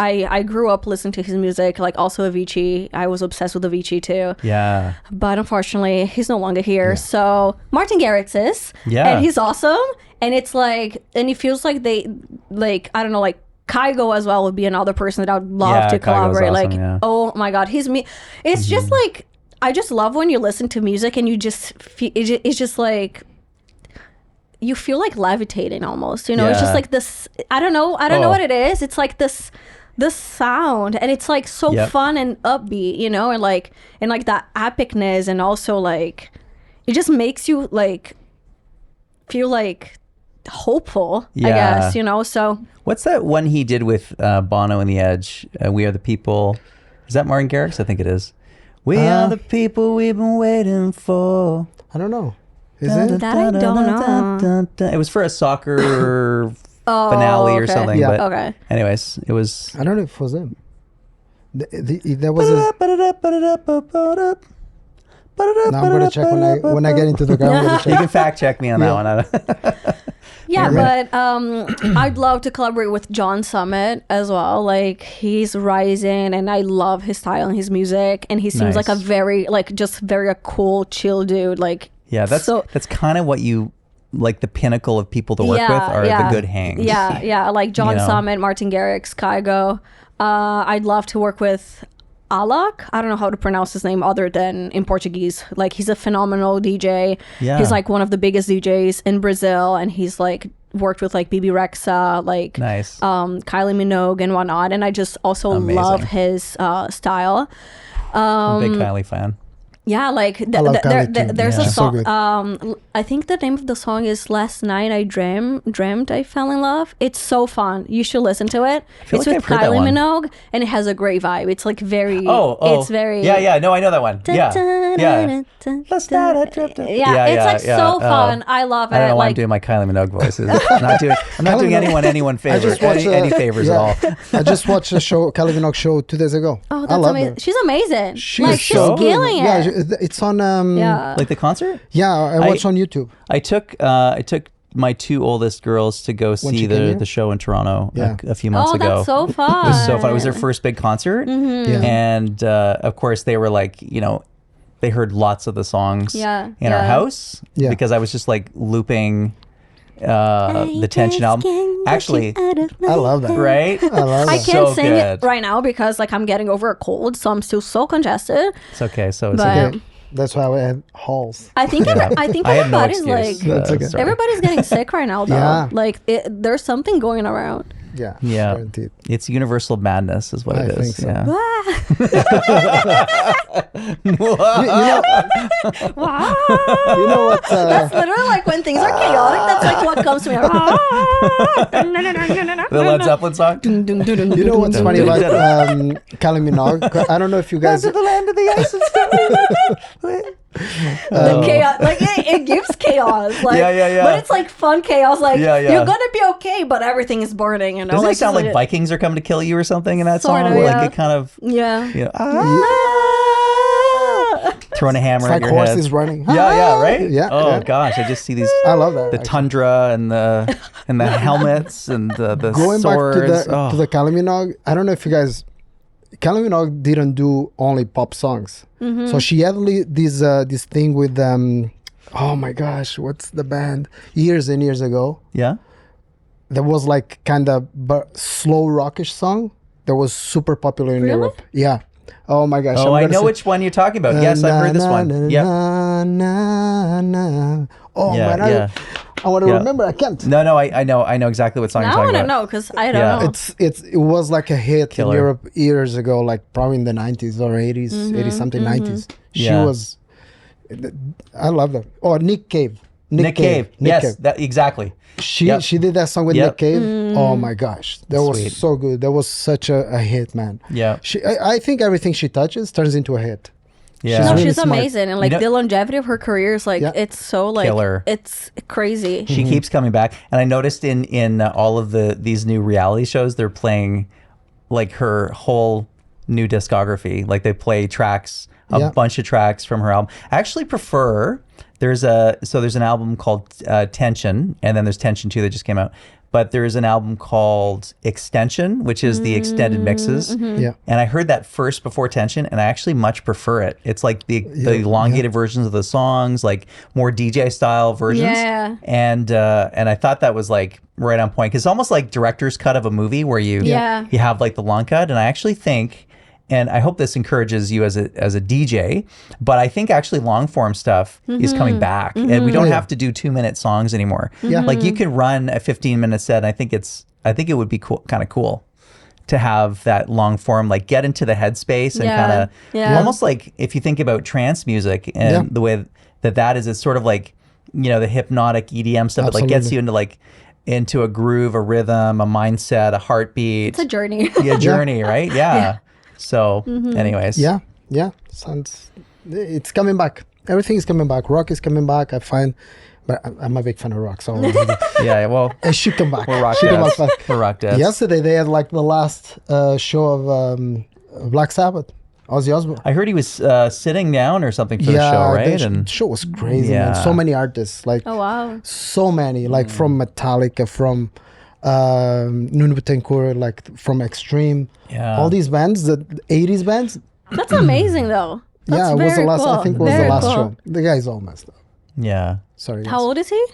C: grew up listening to his music, like also Avicii. I was obsessed with Avicii too.
E: Yeah.
C: But unfortunately, he's no longer here. So Martin Garrix is.
E: Yeah.
C: And he's awesome. And it's like, and it feels like they, like, I don't know, like Kygo as well would be another person that I would love to
E: Kygo's
C: collaborate.
E: awesome,
C: like,
E: yeah.
C: oh my God, it's just like, I just love when you listen to music and you just feel, it's just like, you feel like levitating almost, you know. It's just
E: Yeah.
C: like this, I don't know what it is. It's like this sound, and it's like so
E: Yep.
C: fun and upbeat, you know, and like that epicness, and also like it just makes you like feel like hopeful, I
E: Yeah.
C: guess, you know. So
E: What's that one he did with Bono and the Edge? We Are the People. Is that Martin Garrix? I think it is. We are the people we've been waiting for.
A: I don't know. Is it?
C: That I don't know.
E: It was for a soccer finale or
C: okay.
E: something.
A: Yeah.
E: But
C: Okay.
E: anyways, it was.
A: I don't know if it was him. There was a. Now I'm gonna check when I get into the car. I'm gonna
E: You
A: check.
E: can fact check me on that one.
C: Yeah, but I'd love to collaborate with John Summit as well. Like, he's rising, and I love his style and his music, and he seems like a
E: Nice.
C: very a cool, chill dude. Like,
E: Yeah, that's kind of what you like. The pinnacle of people to work with are the good hangs.
C: Yeah, like John
E: You know?
C: Summit, Martin Garrix, Kygo. I'd love to work with Alok. I don't know how to pronounce his name other than in Portuguese. Like, he's a phenomenal DJ.
E: Yeah.
C: He's like one of the biggest DJs in Brazil, and he's like worked with like BB Rexa, like
E: Nice.
C: Kylie Minogue and whatnot. And I just also
E: Amazing.
C: love his style.
E: I'm a big Kylie fan.
C: Yeah, like
A: love Kylie too.
C: there's
A: Yeah.
C: a
A: She's so
C: song.
A: good.
C: I think the name of the song is "Last Night I Dreamed I Fell in Love." It's so fun. You should listen to it.
E: feel
C: It's
E: like
C: with
E: I've heard that
C: Kylie
E: one.
C: Minogue, and it has a great vibe. It's like very.
E: Oh,
C: It's very.
E: Yeah. No, I know that one. Yeah. Last night I dreamt of-
C: Yeah, it's like so fun. I love it.
E: I don't know why I'm
C: Like,
E: doing my Kylie Minogue voices. I'm not doing anyone favors. Any favors at all.
A: I just watched a show, Kylie Minogue show 2 days ago.
C: oh,
A: I
C: that's
A: love
C: amazing.
A: her.
C: She's amazing.
A: She's
C: Like, she's
E: so
C: killing it.
A: Yeah, it's on.
C: Yeah.
E: Like the concert?
A: Yeah, I watched on YouTube.
E: I took my two oldest girls to go see
A: she came here?
E: the show in Toronto
A: Yeah.
E: a few months
C: Oh,
E: ago.
C: that's so fun.
E: It was so fun. It was their first big concert,
A: Yeah.
E: and of course they were like, they heard lots of the songs
C: Yeah,
E: in our
C: yeah.
E: house
A: Yeah.
E: because I was just like looping the Tension album. Actually,
A: I love that.
E: right?
A: I love
C: I
A: that.
C: can't
E: So
C: sing
E: good.
C: it right now because like I'm getting over a cold, so I'm still so congested.
E: It's okay. So it's
C: But-
E: okay.
A: Okay. That's why we had halls.
C: I think I think
E: I have no
C: everybody's
E: excuse.
C: like
A: That's okay.
E: sorry.
C: everybody's getting sick right now though.
A: Yeah.
C: Like there's something going around.
A: Yeah.
E: Yeah.
A: Guaranteed.
E: It's universal madness, is what
A: I
E: it is.
A: think so.
E: Yeah.
C: Wow.
A: You know what?
C: That's literally like when things are chaotic. That's like what comes to me.
E: The Led Zeppelin song.
A: You know what's funny about Kylie Minogue? I don't know if you guys.
E: the land of the ice and snow.
C: The chaos, like it gives chaos. Like,
E: Yeah.
C: But it's like fun chaos. Like
E: Yeah.
C: you're gonna be okay, but everything is burning. You know,
E: Doesn't
C: like
E: it sound
C: it's
E: like Vikings are coming to kill you or something in that
C: Sort
E: song?
C: of,
E: Like
C: yeah.
E: it kind of,
C: Yeah.
E: throwing a hammer
A: It's like
E: at your head.
A: horses running.
E: Yeah, right?
A: Yeah,
E: Oh
A: yeah.
E: gosh, I just see these
A: I love that.
E: the
A: actually.
E: tundra and the helmets and the
A: Going
E: swords.
A: back
E: Oh.
A: to the Kylie Minogue, I don't know if you guys. Kylie Minogue didn't do only pop songs, so she had this thing with oh my gosh, what's the band? Years and years ago,
E: Yeah.
A: there was like kind of slow rockish song that was super popular in
C: Really?
A: Europe. Yeah. Oh my gosh.
E: Oh,
A: I'm
E: I
A: gonna
E: know
A: say-
E: which one you're talking about. Yes, I've heard this one. Yeah.
A: Oh
E: Yeah,
A: man,
E: yeah.
A: I want to
E: Yeah.
A: remember. I can't.
E: No, I know exactly what song
C: Now I
E: you're
C: want
E: talking
C: to
E: about.
C: know because I don't
E: Yeah.
C: know.
A: It was like a hit
E: Killer.
A: in Europe years ago, like probably in the 90s or 80s,
C: Mm-hmm,
A: 80 something 90s. She
E: Yeah.
A: was. I love that. Oh, Nick Cave.
E: Nick Cave. Yes,
A: Cave.
E: that exactly.
A: She
E: Yep.
A: she did that song with
E: Yep.
A: Nick Cave.
C: Mm.
A: Oh my gosh, that
E: Sweet.
A: was so good. That was such a hit, man.
E: Yeah.
A: I think everything she touches turns into a hit.
E: Yeah.
C: No,
A: really
C: she's
A: smart.
C: amazing, and like
E: You know-
C: the longevity of her career is like
A: Yeah.
C: it's so like
E: Killer.
C: it's crazy.
E: She keeps coming back, and I noticed in all of these new reality shows, they're playing like her whole new discography. Like they play tracks a bunch of tracks from her album. I actually prefer, there's an album called Tension, and then there's Tension 2 that just came out. But there's an album called Extension, which is the extended mixes.
A: Yeah.
E: And I heard that first before Tension, and I actually much prefer it. It's like the elongated versions of the songs, like more DJ style versions.
C: Yeah.
E: And I thought that was like right on point, because it's almost like director's cut of a movie where you have like the long cut. And I actually think, and I hope this encourages you as a DJ, but I think actually long form stuff is coming back, and we don't have to do 2-minute songs anymore.
A: Yeah.
E: Like you can run a 15-minute set. And I think it would be cool, kind of cool to have that long form, like get into the headspace and kind of almost like if you think about trance music and the way that is, it's sort of like, you know, the hypnotic EDM stuff that like gets you into a groove, a rhythm, a mindset, a heartbeat.
C: It's a journey.
E: Yeah, journey, right? Yeah. So, anyways.
A: Yeah. It's coming back. Everything is coming back. Rock is coming back, I find. But I'm a big fan of rock, so
E: Yeah, well,
A: it should come back.
E: we're rock
A: Should come
E: dads.
A: back.
E: We're rock dads.
A: Yesterday they had like the last show of Black Sabbath, Ozzy Osbourne.
E: I heard he was sitting down or something for the show, right?
A: The show was crazy, man. So many artists, like
C: Oh, wow.
A: so many, like from Metallica, from Nuno Betancourt, like from Extreme.
E: Yeah.
A: All these bands, the 80s bands.
C: That's amazing, though. That's
A: It was the
C: very
A: last.
C: cool.
A: I think it was
C: Very
A: the last
C: cool.
A: show. The guy's all messed up.
E: Yeah.
A: Sorry.
C: How old is he?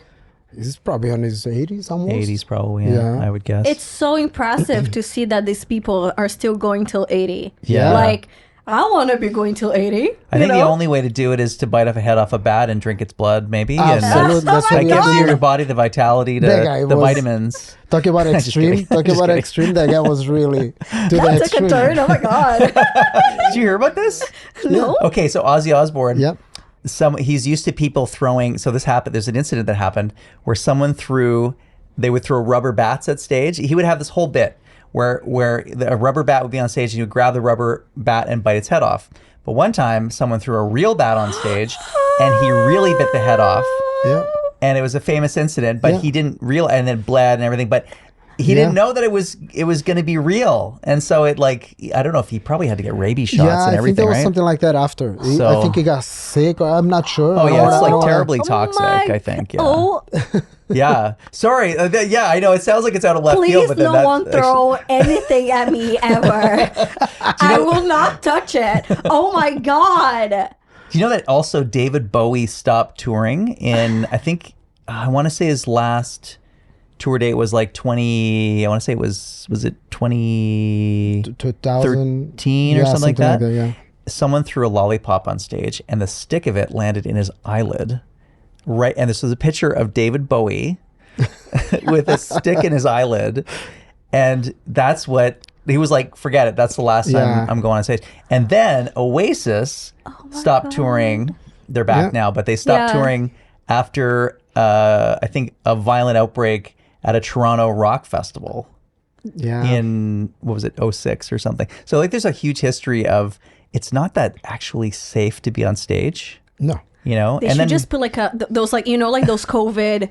A: He's probably on his 80s almost.
E: 80s probably, yeah, I would guess.
C: It's so impressive to see that these people are still going till 80.
E: Yeah.
C: Like, I want to be going till 80.
E: I think the only way to do it is to bite off a head off a bat and drink its blood, maybe.
A: Absolutely.
E: And
A: That's
C: Oh
A: what
E: that
A: we
E: gives
A: do.
E: your body the vitality
A: That guy
E: to the
A: was-
E: vitamins.
A: Talking about
E: Just
A: extreme.
E: kidding.
A: Talking
E: Just
A: about
E: kidding.
A: extreme. That guy was really to the
C: That took
A: extreme.
C: a turn. Oh, my God.
E: Did you hear about this?
C: No?
E: Okay, so Ozzy Osbourne.
A: Yep.
E: He's used to people throwing. So this happened. There's an incident that happened where they would throw rubber bats at stage. He would have this whole bit where a rubber bat would be on stage and he would grab the rubber bat and bite its head off. But one time, someone threw a real bat on stage and he really bit the head off.
A: Yeah.
E: And it was a famous incident, but he didn't and it bled and everything. But he didn't know that it was going to be real, and so it I don't know if he probably had to get rabies shots
A: Yeah,
E: and
A: I
E: everything,
A: think there was
E: right?
A: something like that after. I
E: So-
A: think he got sick, or I'm not sure.
E: Oh yeah, it's
A: I
E: like
A: don't wanna-
E: terribly toxic.
C: my-
E: I think. Yeah.
C: Oh,
E: Yeah. Sorry. Yeah, I know it sounds like it's out of left field,
C: please
E: but then
C: no
E: that's
C: one throw anything at me ever. I will not touch it. Oh, my God.
E: Do you know that also David Bowie stopped touring in? I think I want to say his last tour date was like 20. I want to say it was it 2013
A: 2000
E: or something like that?
A: yeah.
E: Someone threw a lollipop on stage and the stick of it landed in his eyelid. Right, and this was a picture of David Bowie with a stick in his eyelid, and that's what he was like. Forget it. That's the last time
A: Yeah.
E: I'm going on stage. And then Oasis stopped touring. They're back now, but they stopped
C: Yeah.
E: touring after I think a violent outbreak at a Toronto rock festival
A: Yeah.
E: in what was it, 06 or something. So like, there's a huge history of it's not that actually safe to be on stage.
A: No.
E: You know,
C: They should just put like those like, you know, like those COVID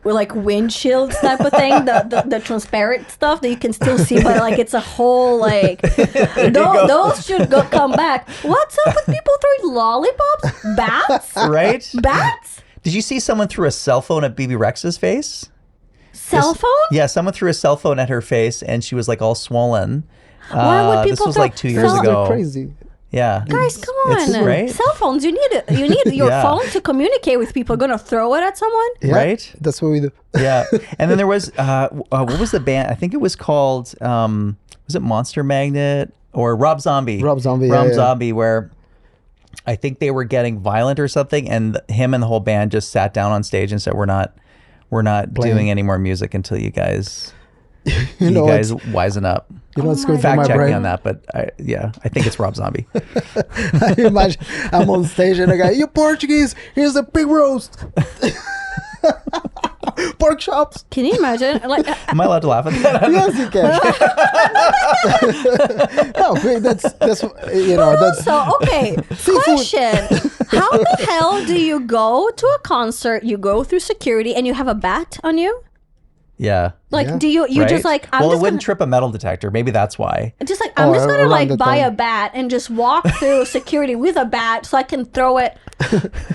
C: like windshields type of thing, the transparent stuff that you can still see, but like it's a whole like those should come back. What's up with people throwing lollipops, bats,
E: right?
C: bats,
E: Did you see someone threw a cell phone at BB Rex's face?
C: cell phone?
E: Yeah, someone threw a cell phone at her face, and she was like all swollen.
C: Why would
E: This
C: people
E: was
C: throw
E: like 2 years
C: cell-
A: They're
E: ago.
A: crazy.
E: Yeah,
C: Guys, come
E: It's-
C: on!
E: right?
C: Cell phones. You need your
E: Yeah.
C: phone to communicate with people. Gonna throw it at someone?
A: Yeah,
E: Right?
A: That's what we do.
E: yeah. And then there was what was the band? I think it was called was it Monster Magnet or Rob Zombie?
A: Rob Zombie,
E: Rob
A: yeah.
E: Zombie, where I think they were getting violent or something, and him and the whole band just sat down on stage and said, "We're not
A: Playing.
E: doing any more music until you guys
A: You know,
E: guys
A: it's,
E: wisen up."
A: you know what's
C: my
A: going through
E: Fact
A: my
E: check me
A: brain?
E: on that, but I think it's Rob Zombie.
A: I imagine I'm on stage and I go, "You Portuguese, here's a big roast." Pork chops.
C: Can you imagine? Like,
E: Am I allowed to laugh at that?
A: Yes, you can. No, that's you know that's
C: so okay. Question: how the hell do you go to a concert? You go through security and you have a bat on you?
E: Yeah.
C: Like,
A: Yeah.
C: do you
E: Right?
C: just like, I'm
E: well,
C: just
E: it wouldn't
C: gonna,
E: trip a metal detector. Maybe that's why.
C: just like, I'm just gonna
A: around
C: like
A: the
C: buy
A: time.
C: a bat and just walk through security with a bat so I can throw it.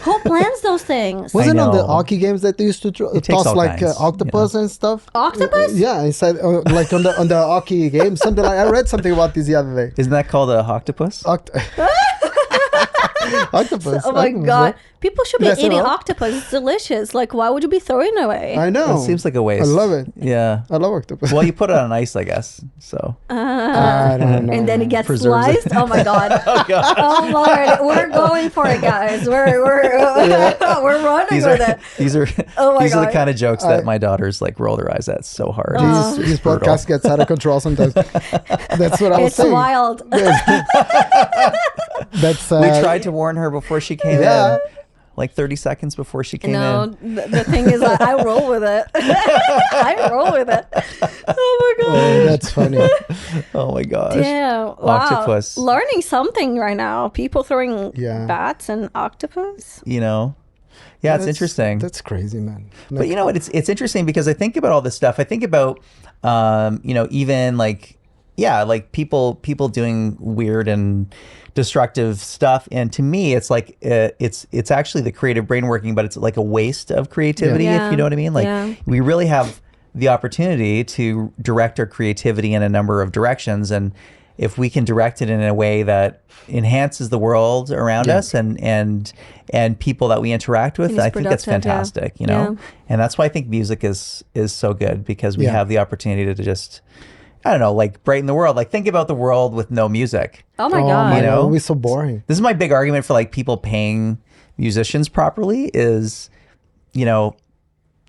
C: Who plans those things?
A: Wasn't on the
E: know.
A: hockey games that they used to
E: takes
A: toss
E: all
A: like
E: kinds,
A: octopus and stuff?
C: Octopus?
A: Yeah, inside like on the hockey game, something like I read something about this the other day.
E: Isn't that called a octopus?
A: Octopus.
C: Oh my
A: octopus,
C: god.
A: right?
C: People should be
A: That's
C: eating
A: all.
C: octopus. It's delicious. Like, why would you be throwing it away?
A: I know.
E: It seems like a waste.
A: I love it.
E: Yeah.
A: I love octopus.
E: Well, you put it on ice, I guess. So.
A: I don't know.
C: And then it gets
E: Preserves
C: sliced.
E: it.
C: Oh my god. Oh Lord, we're going for it, guys. We're we're running
E: These
C: with
E: are
C: it.
E: these are
C: Oh my
E: these are the
C: God.
E: kind of jokes that my daughters like roll their eyes at so hard.
A: This
E: brutal.
A: podcast gets out of control sometimes. That's what I was
C: It's
A: saying.
C: wild.
A: That's
E: We tried to warn her before she came
A: Yeah.
E: in, like 30 seconds before she came
C: No,
E: in.
C: the thing is, I roll with it. I roll with it. Oh my god.
A: Oh, that's funny.
E: Oh my gosh.
C: Yeah, wow.
E: Octopus.
C: Learning something right now. People throwing
A: Yeah.
C: bats and octopus.
E: You know? Yeah, it's
A: That's-
E: interesting.
A: That's crazy, man.
E: But you know what? It's interesting because I think about all this stuff. I think about, even like, yeah, like people doing weird and destructive stuff. And to me, it's like it's actually the creative brain working, but it's like a waste of creativity,
C: Yeah.
E: if you know what I mean. Like
C: Yeah.
E: we really have the opportunity to direct our creativity in a number of directions, and if we can direct it in a way that enhances the world around us and people that we interact with,
C: And it's
E: I think that's
C: productive, yeah.
E: fantastic, you know?
C: Yeah.
E: And that's why I think music is so good, because we
A: Yeah.
E: have the opportunity to just, I don't know, like brighten the world. Like think about the world with no music.
C: Oh my
A: Oh
C: god.
A: my
E: You know?
A: God, it would be so boring.
E: This is my big argument for like people paying musicians properly is,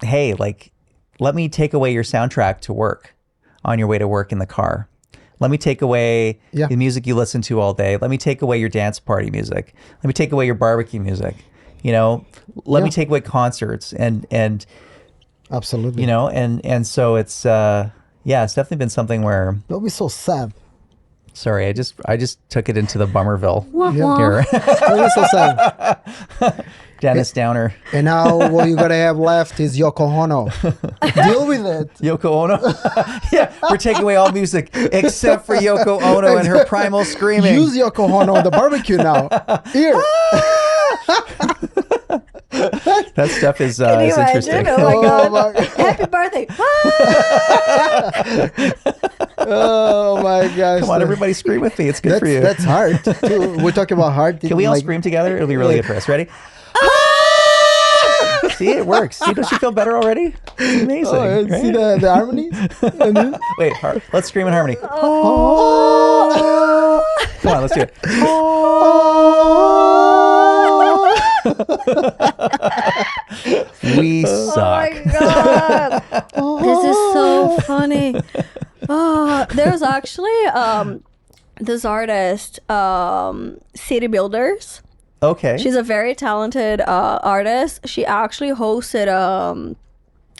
E: hey, like, let me take away your soundtrack to work on your way to work in the car. Let me take away
A: Yeah.
E: the music you listen to all day. Let me take away your dance party music. Let me take away your barbecue music. Let me
A: Yeah.
E: take away concerts and
A: Absolutely.
E: and so it's it's definitely been something where,
A: That would be so sad.
E: sorry, I just took it into the Bummerville
C: Wah,
A: Yeah.
C: wah.
E: here.
A: That would be so sad.
E: Dennis Downer.
A: And now what you gotta have left is Yoko Ono. Deal with it.
E: Yoko Ono. Yeah, we're taking away all music except for Yoko Ono and her primal screaming.
A: Use Yoko Ono on the barbecue now. Here.
E: That stuff is
C: Can you
E: interesting.
C: imagine? Oh my
A: Oh
C: god.
A: my-
C: Happy birthday.
A: Oh my gosh.
E: Come on, everybody scream with me. It's good for you.
A: That's hard. Too. We're talking about hard.
E: Can we all scream together? It'll be really good for us. Ready? See, it works. See, don't you feel better already? It's amazing.
A: Oh,
E: right?
A: see the harmonies? And then-
E: Wait, let's scream in harmony.
A: Oh.
E: Come on, let's do it. We
C: Oh
E: suck.
C: my god. This is so funny. Oh, there's actually this artist, City Builders.
E: Okay.
C: She's a very talented artist. She actually hosted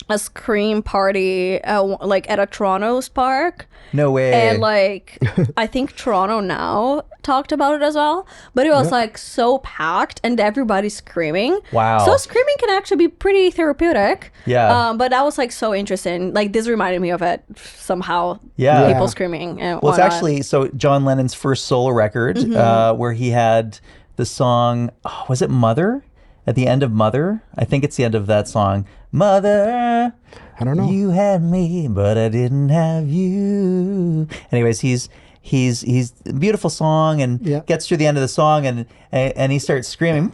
C: a scream party like at a Toronto's park.
E: No way.
C: And like I think Toronto Now talked about it as well. But it was like so packed and everybody's screaming.
E: Wow.
C: So screaming can actually be pretty therapeutic.
E: Yeah.
C: But that was like so interesting. Like this reminded me of it somehow.
E: Yeah.
C: People screaming. And
E: Well, it's
C: whatnot.
E: actually John Lennon's first solo record, where he had the song. Oh, was it "Mother"? At the end of "Mother," I think it's the end of that song. Mother,
A: I don't know.
E: you had me, but I didn't have you. Anyways, he's a beautiful song, and
A: Yeah.
E: gets through the end of the song, and he starts screaming.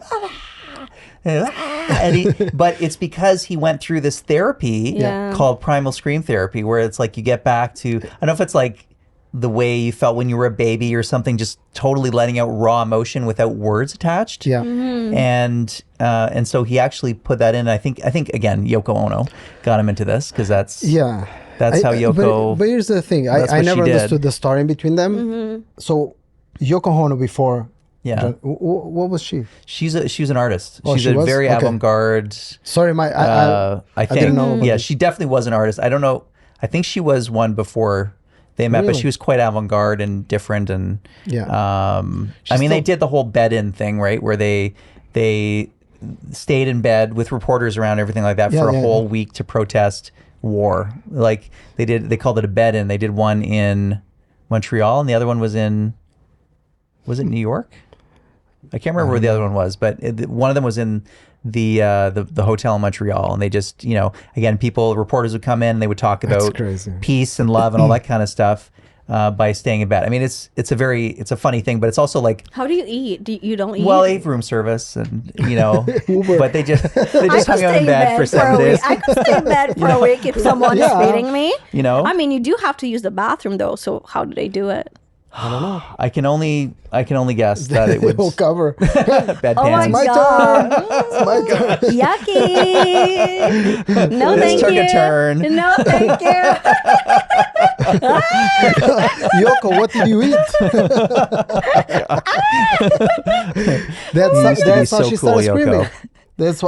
E: But it's because he went through this therapy
C: Yeah.
E: called primal scream therapy, where it's like you get back to, I don't know if it's like the way you felt when you were a baby or something, just totally letting out raw emotion without words attached.
A: Yeah.
E: And so he actually put that in. I think again, Yoko Ono got him into this, because that's
A: Yeah.
E: That's how Yoko.
A: But here's the thing.
E: That's
A: I
E: what
A: never
E: she did.
A: understood the story in between them. So Yoko Ono before.
E: Yeah.
A: What was she?
E: She was an artist.
A: Oh,
E: She's
A: she
E: a
A: was?
E: very
A: Okay.
E: avant-garde.
A: Sorry,
E: I think.
A: didn't know about
E: Yeah,
A: this.
E: she definitely was an artist. I don't know. I think she was one before they met, but
A: Really?
E: she was quite avant-garde and different. And
A: Yeah.
E: I mean, they
A: still-
E: did the whole bed-in thing, right? Where they stayed in bed with reporters around, everything like that,
A: Yeah,
E: for a
A: yeah,
E: whole
A: yeah.
E: week to protest war. Like they called it a bed-in. They did one in Montreal, and the other one was it New York? I can't remember where the other one was, but one of them was in the hotel in Montreal, and they just, again, reporters would come in and they would talk about peace and love and all that kind of stuff by staying in bed. I mean, it's a funny thing, but it's also like,
C: how do you eat? You don't eat?
E: Well, they have room service, and but they just hung out in bed for 7 days.
C: I could stay in bed for a week if someone is feeding me.
E: I
C: mean, you do have to use the bathroom though, so how do they do it?
A: I don't know.
E: I can only guess that it would
A: will cover.
E: bedpans.
C: Oh my God.
A: It's my turn.
C: Yucky. No, thank
E: took
C: you.
E: a turn.
C: No, thank you.
A: Yoko, what did you eat? That's how
E: so
A: she
E: cool,
A: started
E: Yoko.
A: screaming. That's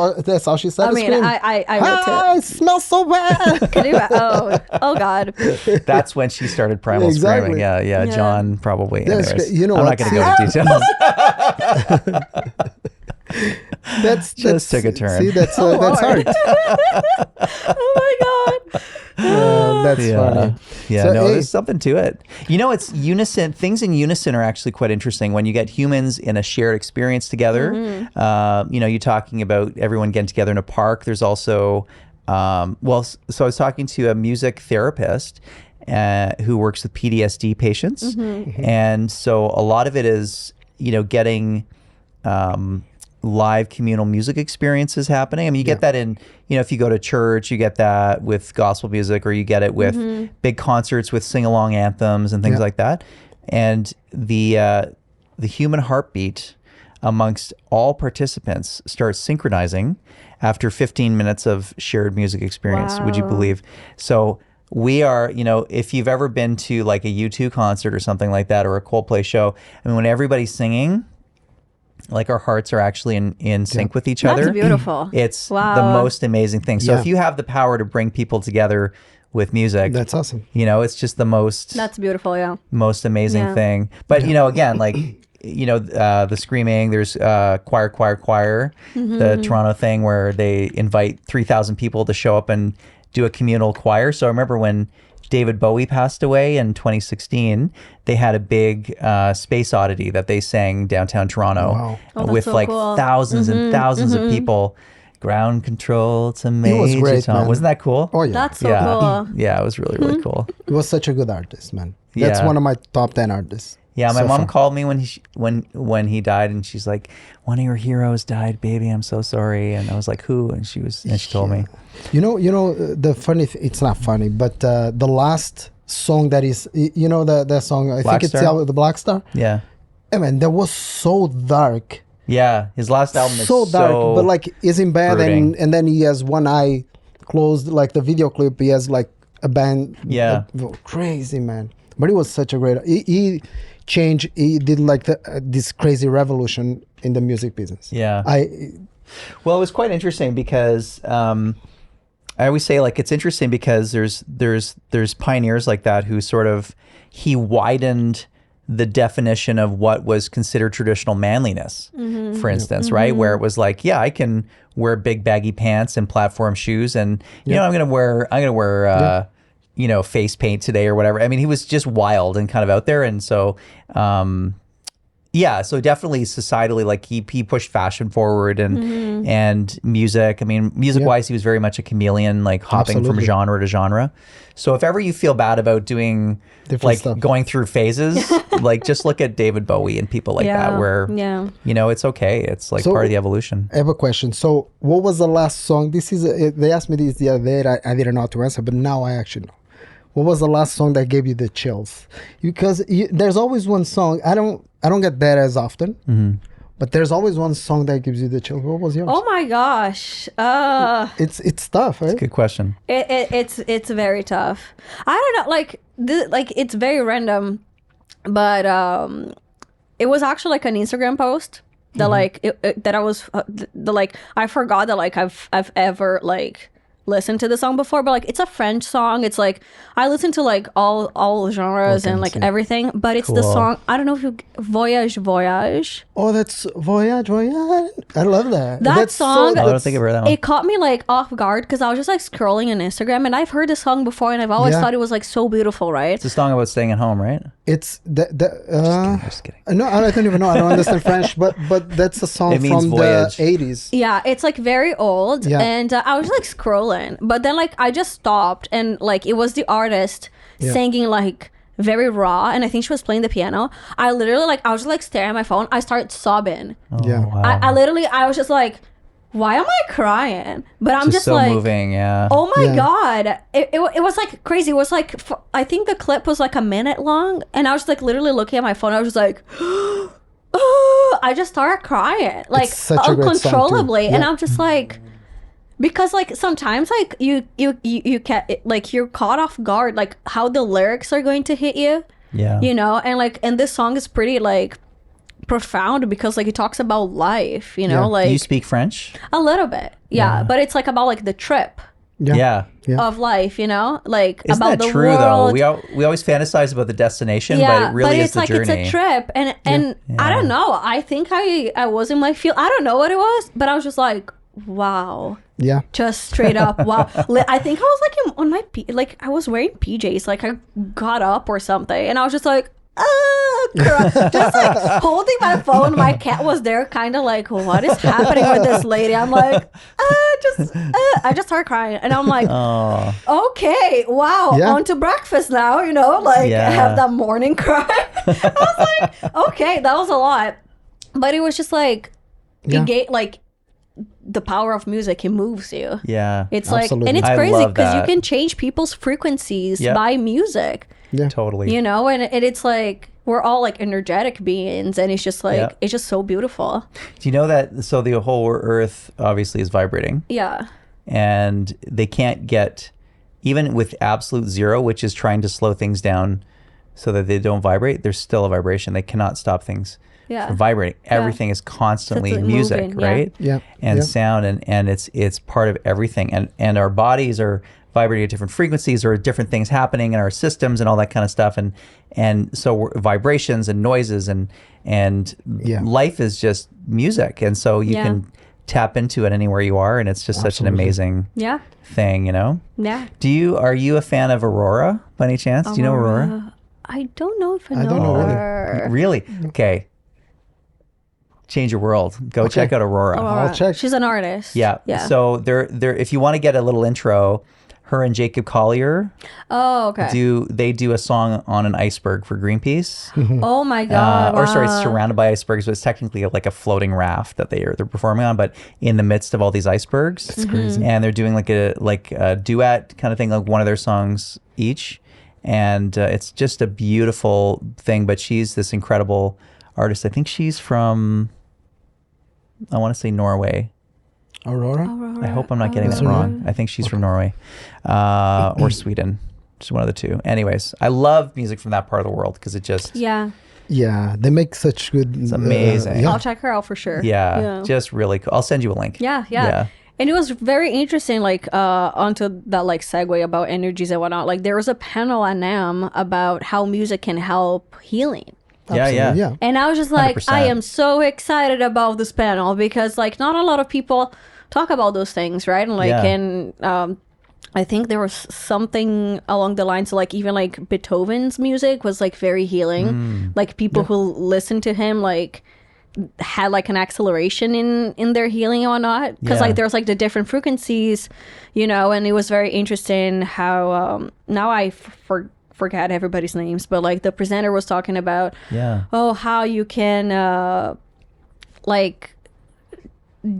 A: how she started screaming.
C: I wrote it.
A: It smells so bad.
C: Can you, oh God.
E: That's when she started primal screaming. Yeah. John probably.
A: That's
E: Anyways,
A: great.
E: I'm not going to go into details. Just took a turn.
A: See, that's hard.
C: Oh my God.
A: That's funny.
E: Yeah,
A: So,
E: there's something to it. It's unison. Things in unison are actually quite interesting. When you get humans in a shared experience together, you're talking about everyone getting together in a park. There's also, so I was talking to a music therapist who works with PTSD patients. And so a lot of it is, getting live communal music experiences happening. I mean, you get that in, if you go to church, you get that with gospel music, or you get it with big concerts with sing-along anthems and things like that. And the human heartbeat amongst all participants starts synchronizing after 15 minutes of shared music experience.
C: Wow.
E: Would you believe? So we are, if you've ever been to like a U2 concert or something like that, or a Coldplay show, I mean, when everybody's singing, like our hearts are actually in sync with each other.
C: That's beautiful.
E: It's the most amazing thing. So if you have the power to bring people together with music,
A: That's awesome.
E: it's just the most.
C: That's beautiful. Yeah.
E: Most amazing thing. But again, like the screaming. There's choir, the Toronto thing where they invite 3,000 people to show up and do a communal choir. So I remember when David Bowie passed away in 2016, they had a big Space Oddity that they sang downtown Toronto with
C: so
E: like
C: cool.
E: thousands and thousands of people. Ground Control to Major
A: was great,
E: Tom.
A: man.
E: Wasn't that cool?
A: Oh yeah,
C: That's so cool.
E: Yeah, it was really, really cool.
A: he was such a good artist, man. That's
E: Yeah.
A: one of my top 10 artists.
E: Yeah, my
A: so
E: mom
A: far.
E: called me when he died, and she's like, "One of your heroes died, baby. I'm so sorry." And I was like, "Who?" And she told me.
A: The funny. It's not funny, but the last song that is, the song. I
E: Black
A: think
E: Star?
A: it's the Black Star.
E: Yeah,
A: I mean, that was so dark.
E: yeah. His last album is
A: so dark, but like is in bed,
E: brooding.
A: and then he has one eye closed. Like the video clip, he has like a band.
E: Yeah.
A: Crazy, man. But it was such a great. He changed. He did like this crazy revolution in the music business.
E: Yeah.
A: Well,
E: it was quite interesting because I always say, like, it's interesting because there's pioneers like that who sort of, he widened the definition of what was considered traditional manliness, for instance, right? Where it was like, yeah, I can wear big baggy pants and platform shoes, and I'm gonna wear face paint today or whatever. I mean, he was just wild and kind of out there, and so so definitely societally, like he pushed fashion forward and music. I mean, music-wise, he was very much a chameleon, like hopping from genre to genre. So if ever you feel bad about doing
A: Different stuff.
E: going through phases, like just look at David Bowie and people like that, where it's okay. It's like part of the evolution.
A: I have a question. So, what was the last song? They asked me this the other day. I didn't know how to answer, but now I actually know. What was the last song that gave you the chills? Because there's always one song. I don't get that as often, but there's always one song that gives you the chills. What was yours?
C: Oh my gosh.
A: It's tough, right?
E: Good question.
C: It's very tough. I don't know, like it's very random, but it was actually like an Instagram post that like that I was I forgot that like I've ever like listened to the song before, but like it's a French song. It's like I listen to like all genres and like everything, but it's the song. I don't know if you Voyage Voyage.
A: Oh, that's Voyage Voyage. I love that.
C: That song.
E: I don't think I've heard that one.
C: It caught me like off guard because I was just like scrolling on Instagram and I've heard the song before and I've always thought it was like so beautiful, right?
E: It's a song about staying at home, right?
A: It's
E: Just kidding.
A: no, I don't even know. I don't understand French, but that's a song
E: It means
A: from
E: voyage.
A: the 80s.
C: Yeah, it's like very old, and I was like scrolling, but then like I just stopped, and like it was the artist singing like very raw, and I think she was playing the piano. I literally like I was just like staring at my phone. I started sobbing.
E: Oh,
A: Yeah.
E: wow.
C: I was just like, why am I crying? But I'm just
E: so
C: like,
E: moving, yeah.
C: oh my god, it was like crazy. It was like I think the clip was like a minute long, and I was like literally looking at my phone. I was just like. I just started crying like
A: such a great song, too.
C: uncontrollably, and
A: Yeah.
C: I'm just like, because like sometimes like you can't like you're caught off guard like how the lyrics are going to hit you,
E: Yeah.
C: you know, and like and this song is pretty like profound because like it talks about life, you know,
A: Yeah.
C: like
E: Do you speak French?
C: a little bit, but it's like about like the trip
E: Yeah.
C: of life, you know, like
E: Isn't
C: about
E: that
C: the
E: true
C: world.
E: though? We always fantasize about the destination, but it really is
C: it's
E: the
C: like
E: journey.
C: it's a trip, and I don't know. I think I was in my field. I don't know what it was, but I was just like, wow,
A: Yeah.
C: just straight up, wow. I think I was like on my like I was wearing PJs, like I got up or something, and I was just like. Just like holding my phone. My cat was there, kind of like, what is happening with this lady? I'm like, I just started crying, and I'm like,
E: Oh,
C: okay, wow,
A: Yeah.
C: on to breakfast now, you know, like
E: Yeah.
C: have that morning cry. I was like, okay, that was a lot, but it was just like,
A: Yeah.
C: it gave like the power of music. It moves you.
E: yeah.
C: It's like,
A: Absolutely.
C: and it's
E: I
C: crazy
E: love
C: because you
E: that.
C: can change people's frequencies
E: Yeah.
C: by music,
A: Yeah.
E: Totally.
C: you know, and it's like we're all like energetic beings, and it's just like
E: Yeah.
C: it's just so beautiful.
E: Do you know that? So the whole Earth obviously is vibrating,
C: Yeah,
E: and they can't get, even with absolute zero, which is trying to slow things down so that they don't vibrate. There's still a vibration. They cannot stop things
C: yeah,
E: from vibrating. Everything is constantly
C: Constantly
E: music,
C: moving, yeah.
E: right?
A: Yeah.
E: And
A: Yeah.
E: sound, and it's part of everything. And our bodies are vibrating at different frequencies, or different things happening in our systems and all that kind of stuff. And so vibrations and noises and
A: Yeah.
E: life is just music. And so you
C: Yeah.
E: can tap into it anywhere you are, and it's just such an
A: Absolutely.
E: amazing
C: yeah,
E: thing, you know?
C: yeah.
E: Are you a fan of Aurora by any chance? Do you know Aurora?
C: I don't know if I
A: I
C: know
A: don't know either.
C: her.
E: Really? Okay. Change your world. Go check out Aurora.
A: I'll check.
C: She's an artist.
E: Yeah.
C: Yeah.
E: So they're if you want to get a little intro, her and Jacob Collier
C: Oh, okay.
E: they do a song on an iceberg for Greenpeace.
C: Oh my god.
E: Or sorry, it's
C: wow.
E: surrounded by icebergs, but it's technically like a floating raft that they're performing on, but in the midst of all these icebergs. It's crazy. And they're doing like a duet kind of thing, like one of their songs each. And it's just a beautiful thing. But she's this incredible artist. I think she's from, I want to say Norway.
A: Aurora.
E: I hope I'm not getting that wrong. I think she's from Norway or Sweden. Just one of the two. Anyways, I love music from that part of the world because it just,
C: Yeah.
A: Yeah, they make such good. It's
E: amazing.
A: yeah.
C: I'll check her out for sure.
E: yeah, just really cool. I'll send you a link.
C: Yeah. And it was very interesting, like, onto that, like, segue about energies and whatnot. Like, there was a panel at NAM about how music can help healing.
A: Absolutely, yeah.
C: And I was just like,
E: 100%.
C: I am so excited about this panel because, like, not a lot of people talk about those things, right? And, like,
E: Yeah.
C: and I think there was something along the lines of, like, even, like, Beethoven's music was, like, very healing. Like, people who listened to him, like, had like an acceleration in their healing and whatnot because
E: Yeah.
C: like there's like the different frequencies, you know, and it was very interesting how now I forget everybody's names, but like the presenter was talking about how you can like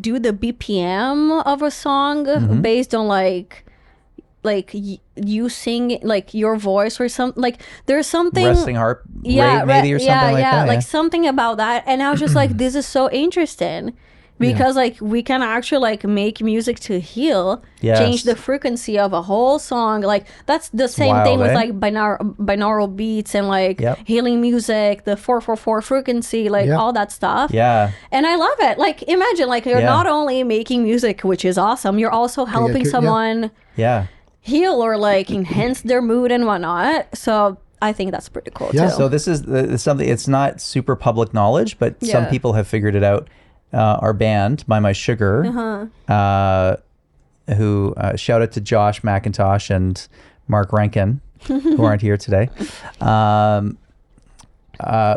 C: do the BPM of a song based on like you sing like your voice or something, like there's something
E: Resting heart rate maybe or something like that.
C: like something about that. And I was just like, this is so interesting, because like we can actually like make music to heal,
E: Yes.
C: change the frequency of a whole song. Like that's the same
E: wild,
C: thing with
E: eh?
C: like binaural beats and like
E: Yep.
C: healing music, the 444 frequency, like
A: Yeah.
C: all that stuff.
E: Yeah.
C: And I love it. Like imagine like you're
E: Yeah.
C: not only making music, which is awesome, you're also helping
A: yeah.
C: someone
E: Yeah.
C: heal or like enhance their mood and whatnot. So I think that's pretty cool
A: Yeah.
C: too.
E: So this is something, it's not super public knowledge, but some
C: Yeah.
E: people have figured it out. Our band, By My Sugar, who shout out to Josh McIntosh and Mark Rankin, who aren't here today.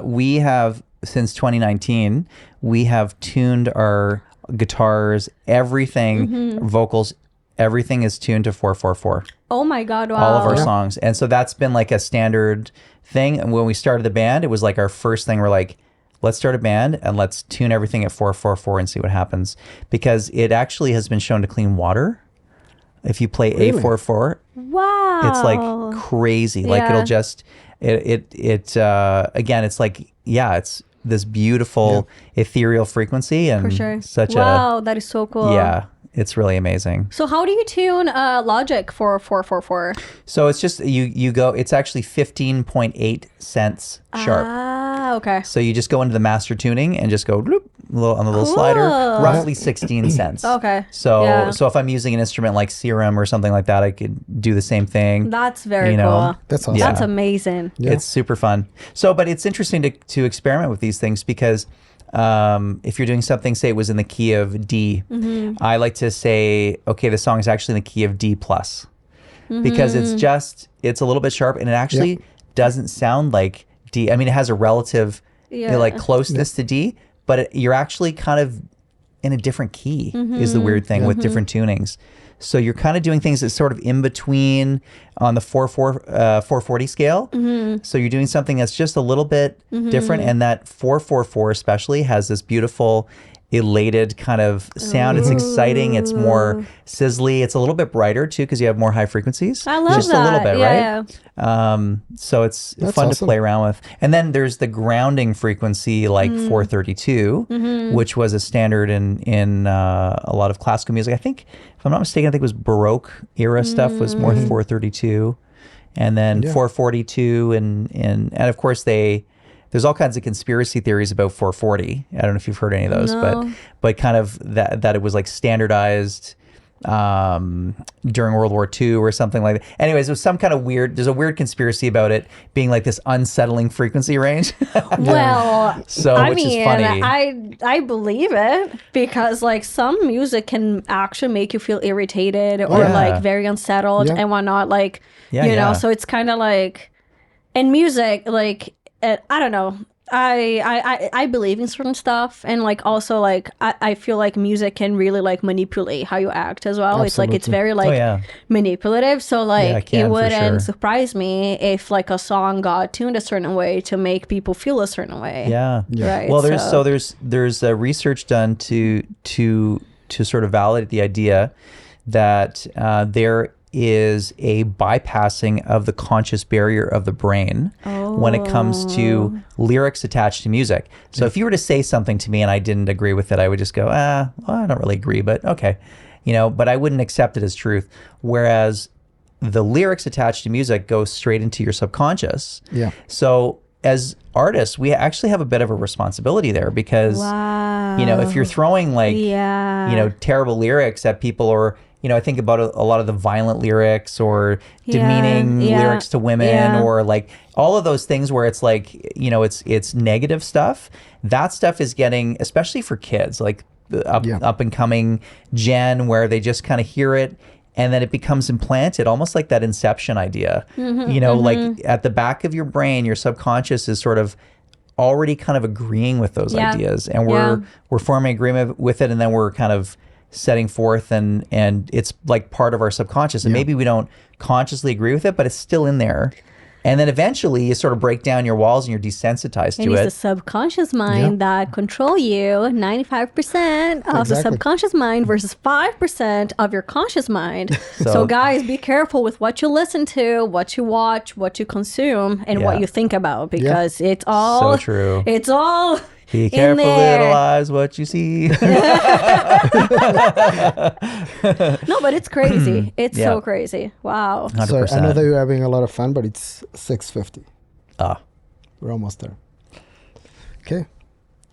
E: We have, since 2019, we have tuned our guitars, everything, vocals, everything is tuned to 444.
C: Oh my God, wow.
E: All of our songs. And so that's been like a standard thing. And when we started the band, it was like our first thing. We're like, let's start a band and let's tune everything at 444 and see what happens. Because it actually has been shown to clean water. If you play A44,
C: Wow.
E: it's like crazy. Like
C: Yeah.
E: it'll just, again, it's like, yeah, it's this beautiful ethereal frequency and
C: For sure.
E: such
C: wow, that is so cool.
E: yeah, it's really amazing.
C: So how do you tune Logic for 444?
E: So it's just you go. It's actually 15.8 cents sharp.
C: Ah, okay.
E: So you just go into the master tuning and just go bloop, on the little
C: Cool.
E: slider, roughly 16 cents.
C: Okay.
E: So
C: Yeah.
E: so if I'm using an instrument like Serum or something like that, I could do the same thing.
C: That's very
E: You know,
C: cool.
A: That's awesome.
E: Yeah.
C: That's amazing.
A: Yeah.
E: It's super fun. So, but it's interesting to experiment with these things because if you're doing something, say it was in the key of D, I like to say, okay, the song is actually in the key of D plus, because it's a little bit sharp and it actually doesn't sound like D. I mean, it has a relative like closeness to D, but you're actually kind of in a different key is the weird thing with different tunings. So you're kind of doing things that's sort of in between on the 440 scale. So you're doing something that's just a little bit different. And that 444 especially has this beautiful elated kind of sound. It's exciting. It's more sizzly. It's a little bit brighter too because you have more high frequencies.
C: I love
E: just
C: that.
E: a little bit,
C: Yeah,
E: right? So it's
A: That's
E: fun to
A: awesome.
E: play around with. And then there's the grounding frequency like 432, which was a standard in a lot of classical music. I think, if I'm not mistaken, I think it was Baroque era stuff was more 432, and then 442, and of course there's all kinds of conspiracy theories about 440. I don't know if you've heard any of those, but kind of that it was like standardized during World War II or something like that. Anyways, there's some kind of there's a weird conspiracy about it being like this unsettling frequency range.
C: Well,
E: So,
C: I
E: which
C: mean,
E: is funny.
C: I believe it because like some music can actually make you feel irritated or
E: Yeah.
C: like very unsettled
A: Yeah.
C: and whatnot. Like,
E: Yeah,
C: you know,
E: yeah.
C: so it's kind of like, in music, like, I don't know. I believe in certain stuff, and like also like I feel like music can really like manipulate how you act as well. It's like it's
A: Absolutely.
C: very like
E: yeah.
C: manipulative. So like
E: it can,
C: it
E: for
C: wouldn't
E: sure.
C: surprise me if like a song got tuned a certain way to make people feel a certain way.
E: Yeah.
C: Right.
E: Well, there's research done to sort of validate the idea that there is a bypassing of the conscious barrier of the brain when it comes to lyrics attached to music. So if you were to say something to me and I didn't agree with it, I would just go, well, I don't really agree, but okay, but I wouldn't accept it as truth. Whereas the lyrics attached to music go straight into your subconscious.
A: Yeah.
E: So as artists, we actually have a bit of a responsibility there because,
C: Wow.
E: if you're throwing like,
C: Yeah.
E: terrible lyrics at people, or, I think about a lot of the violent lyrics or demeaning lyrics to women or like all of those things where it's like, it's negative stuff. That stuff is getting, especially for kids, like up and coming gen, where they just kind of hear it and then it becomes implanted, almost like that Inception idea. Like at the back of your brain, your subconscious is sort of already kind of agreeing with those ideas, and we're forming agreement with it, and then we're kind of setting forth, and it's like part of our subconscious, and maybe we don't consciously agree with it, but it's still in there. And then eventually you sort of break down your walls and you're desensitized
C: And
E: to
C: it's
E: it.
C: the subconscious mind that control you. 95% of the
A: Exactly.
C: subconscious mind versus 5% of your conscious mind.
E: So-
C: So guys, be careful with what you listen to, what you watch, what you consume, and what
E: Yeah.
C: you think about, because it's all
E: So true.
C: It's all
E: Be careful,
C: there.
E: little eyes, what you see.
C: No, but it's crazy. It's
E: Yeah.
C: so crazy. Wow.
E: 100%.
A: So I know that you're having a lot of fun, but it's 6:50.
E: Ah.
A: We're almost there. Okay.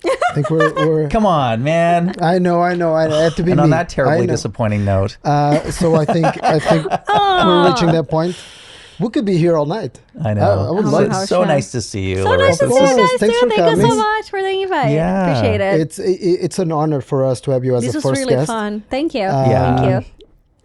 A: I think we're
E: Come on, man.
A: I know. I had to be
E: And on
A: me.
E: that terribly
A: I know.
E: disappointing note,
A: So I think we're reaching that point. We could be here all night.
E: I know.
A: I would
C: Oh
A: love
C: my
A: it.
C: gosh.
E: It's so
C: yeah.
E: nice to see you,
C: So nice to
E: Larisa.
C: see you guys
A: Thanks
C: too.
A: for
C: Thank you so
A: coming.
C: much for the invite.
E: Yeah.
C: Appreciate it.
A: It's an honor for us to have you as
C: This
A: a
C: was
A: first
C: really
A: guest.
C: fun. Thank you.
E: Yeah.
C: Thank you.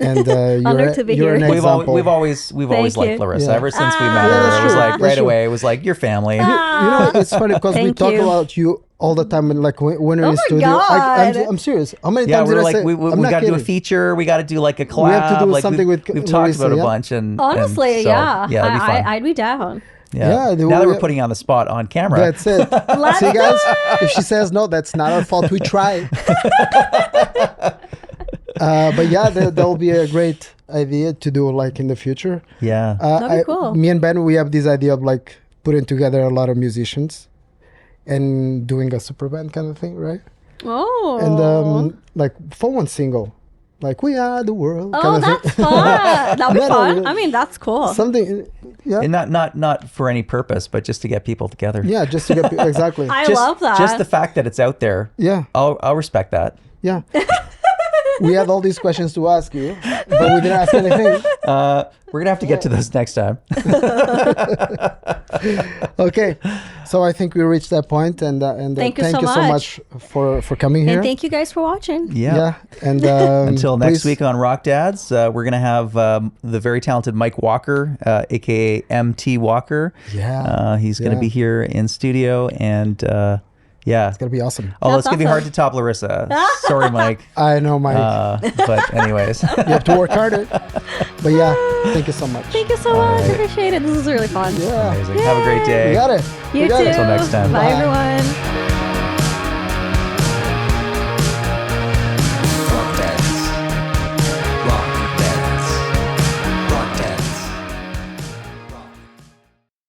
A: And
C: Honored to be
A: you're
C: here.
A: an
E: We've
A: example.
E: always
C: Thank
E: liked
C: you.
E: Larisa
A: Yeah.
E: ever since we
C: Ah.
E: met
C: Yeah,
E: her.
C: that's
E: It was
C: true.
E: like
A: That's
E: right
A: true.
E: away. It was like your family.
A: You know, it's funny because we
C: Thank
A: talk
C: you.
A: about you all the time, and like when we're
C: Oh
A: in
C: my
A: studio,
C: God.
A: I'm serious. How many
E: Yeah,
A: times
E: we
A: did
E: were
A: I
E: like,
A: say?
E: we
A: I'm not
E: got to do a
A: kidding.
E: feature. We got to do like a collab.
A: We have to do
E: like,
A: something
E: we've
A: with
E: talked
A: Larisa,
E: about a
A: yeah.
E: bunch, and
C: Honestly,
E: and so,
C: yeah.
E: it'd be fun.
C: I'd be down.
E: Yeah.
A: Yeah,
E: Now that we're putting you on the spot on camera.
A: That's it. See, guys, if she says no, that's not our fault. We try. But yeah, that will be a great idea to do like in the future.
E: Yeah.
C: That'd be cool.
A: Me and Ben, we have this idea of like putting together a lot of musicians and doing a super band kind of thing, right?
C: Oh.
A: And like for one single, like We Are the World.
C: Oh,
A: kind of
C: that's
A: thing.
C: fun. That'd be
A: No,
C: fun.
A: no,
C: I mean, that's cool.
A: Something, yeah,
E: And not for any purpose, but just to get people together.
A: yeah, just to get exactly.
C: I
E: Just,
C: love that.
E: Just the fact that it's out there.
A: Yeah,
E: I'll respect that.
A: yeah. We had all these questions to ask you, but we didn't ask anything.
E: We're gonna have to get to those next time.
A: Okay, so I think we reached that point, and
C: Thank you
A: thank
C: so
A: you so
C: much.
A: much for coming here.
C: And thank you guys for watching.
A: Yeah, and
E: Until next
A: please-
E: week on Rock Dads, we're gonna have the very talented Mike Walker, aka MT Walker.
A: Yeah,
E: He's gonna
A: yeah.
E: be here in studio, and yeah.
A: It's gonna be awesome.
E: Oh,
C: That's
E: it's gonna be hard
C: awesome.
E: to top Larisa. Sorry, Mike.
A: I know, Mike.
E: But anyways,
A: You have to work harder. But yeah, thank you so much.
C: Thank you so much. Appreciate it. This is really fun.
A: Yeah,
E: amazing. Have a great day.
A: we got it.
C: You
A: We got
C: too.
A: it.
E: Until next time.
C: Bye,
A: Bye.
C: everyone.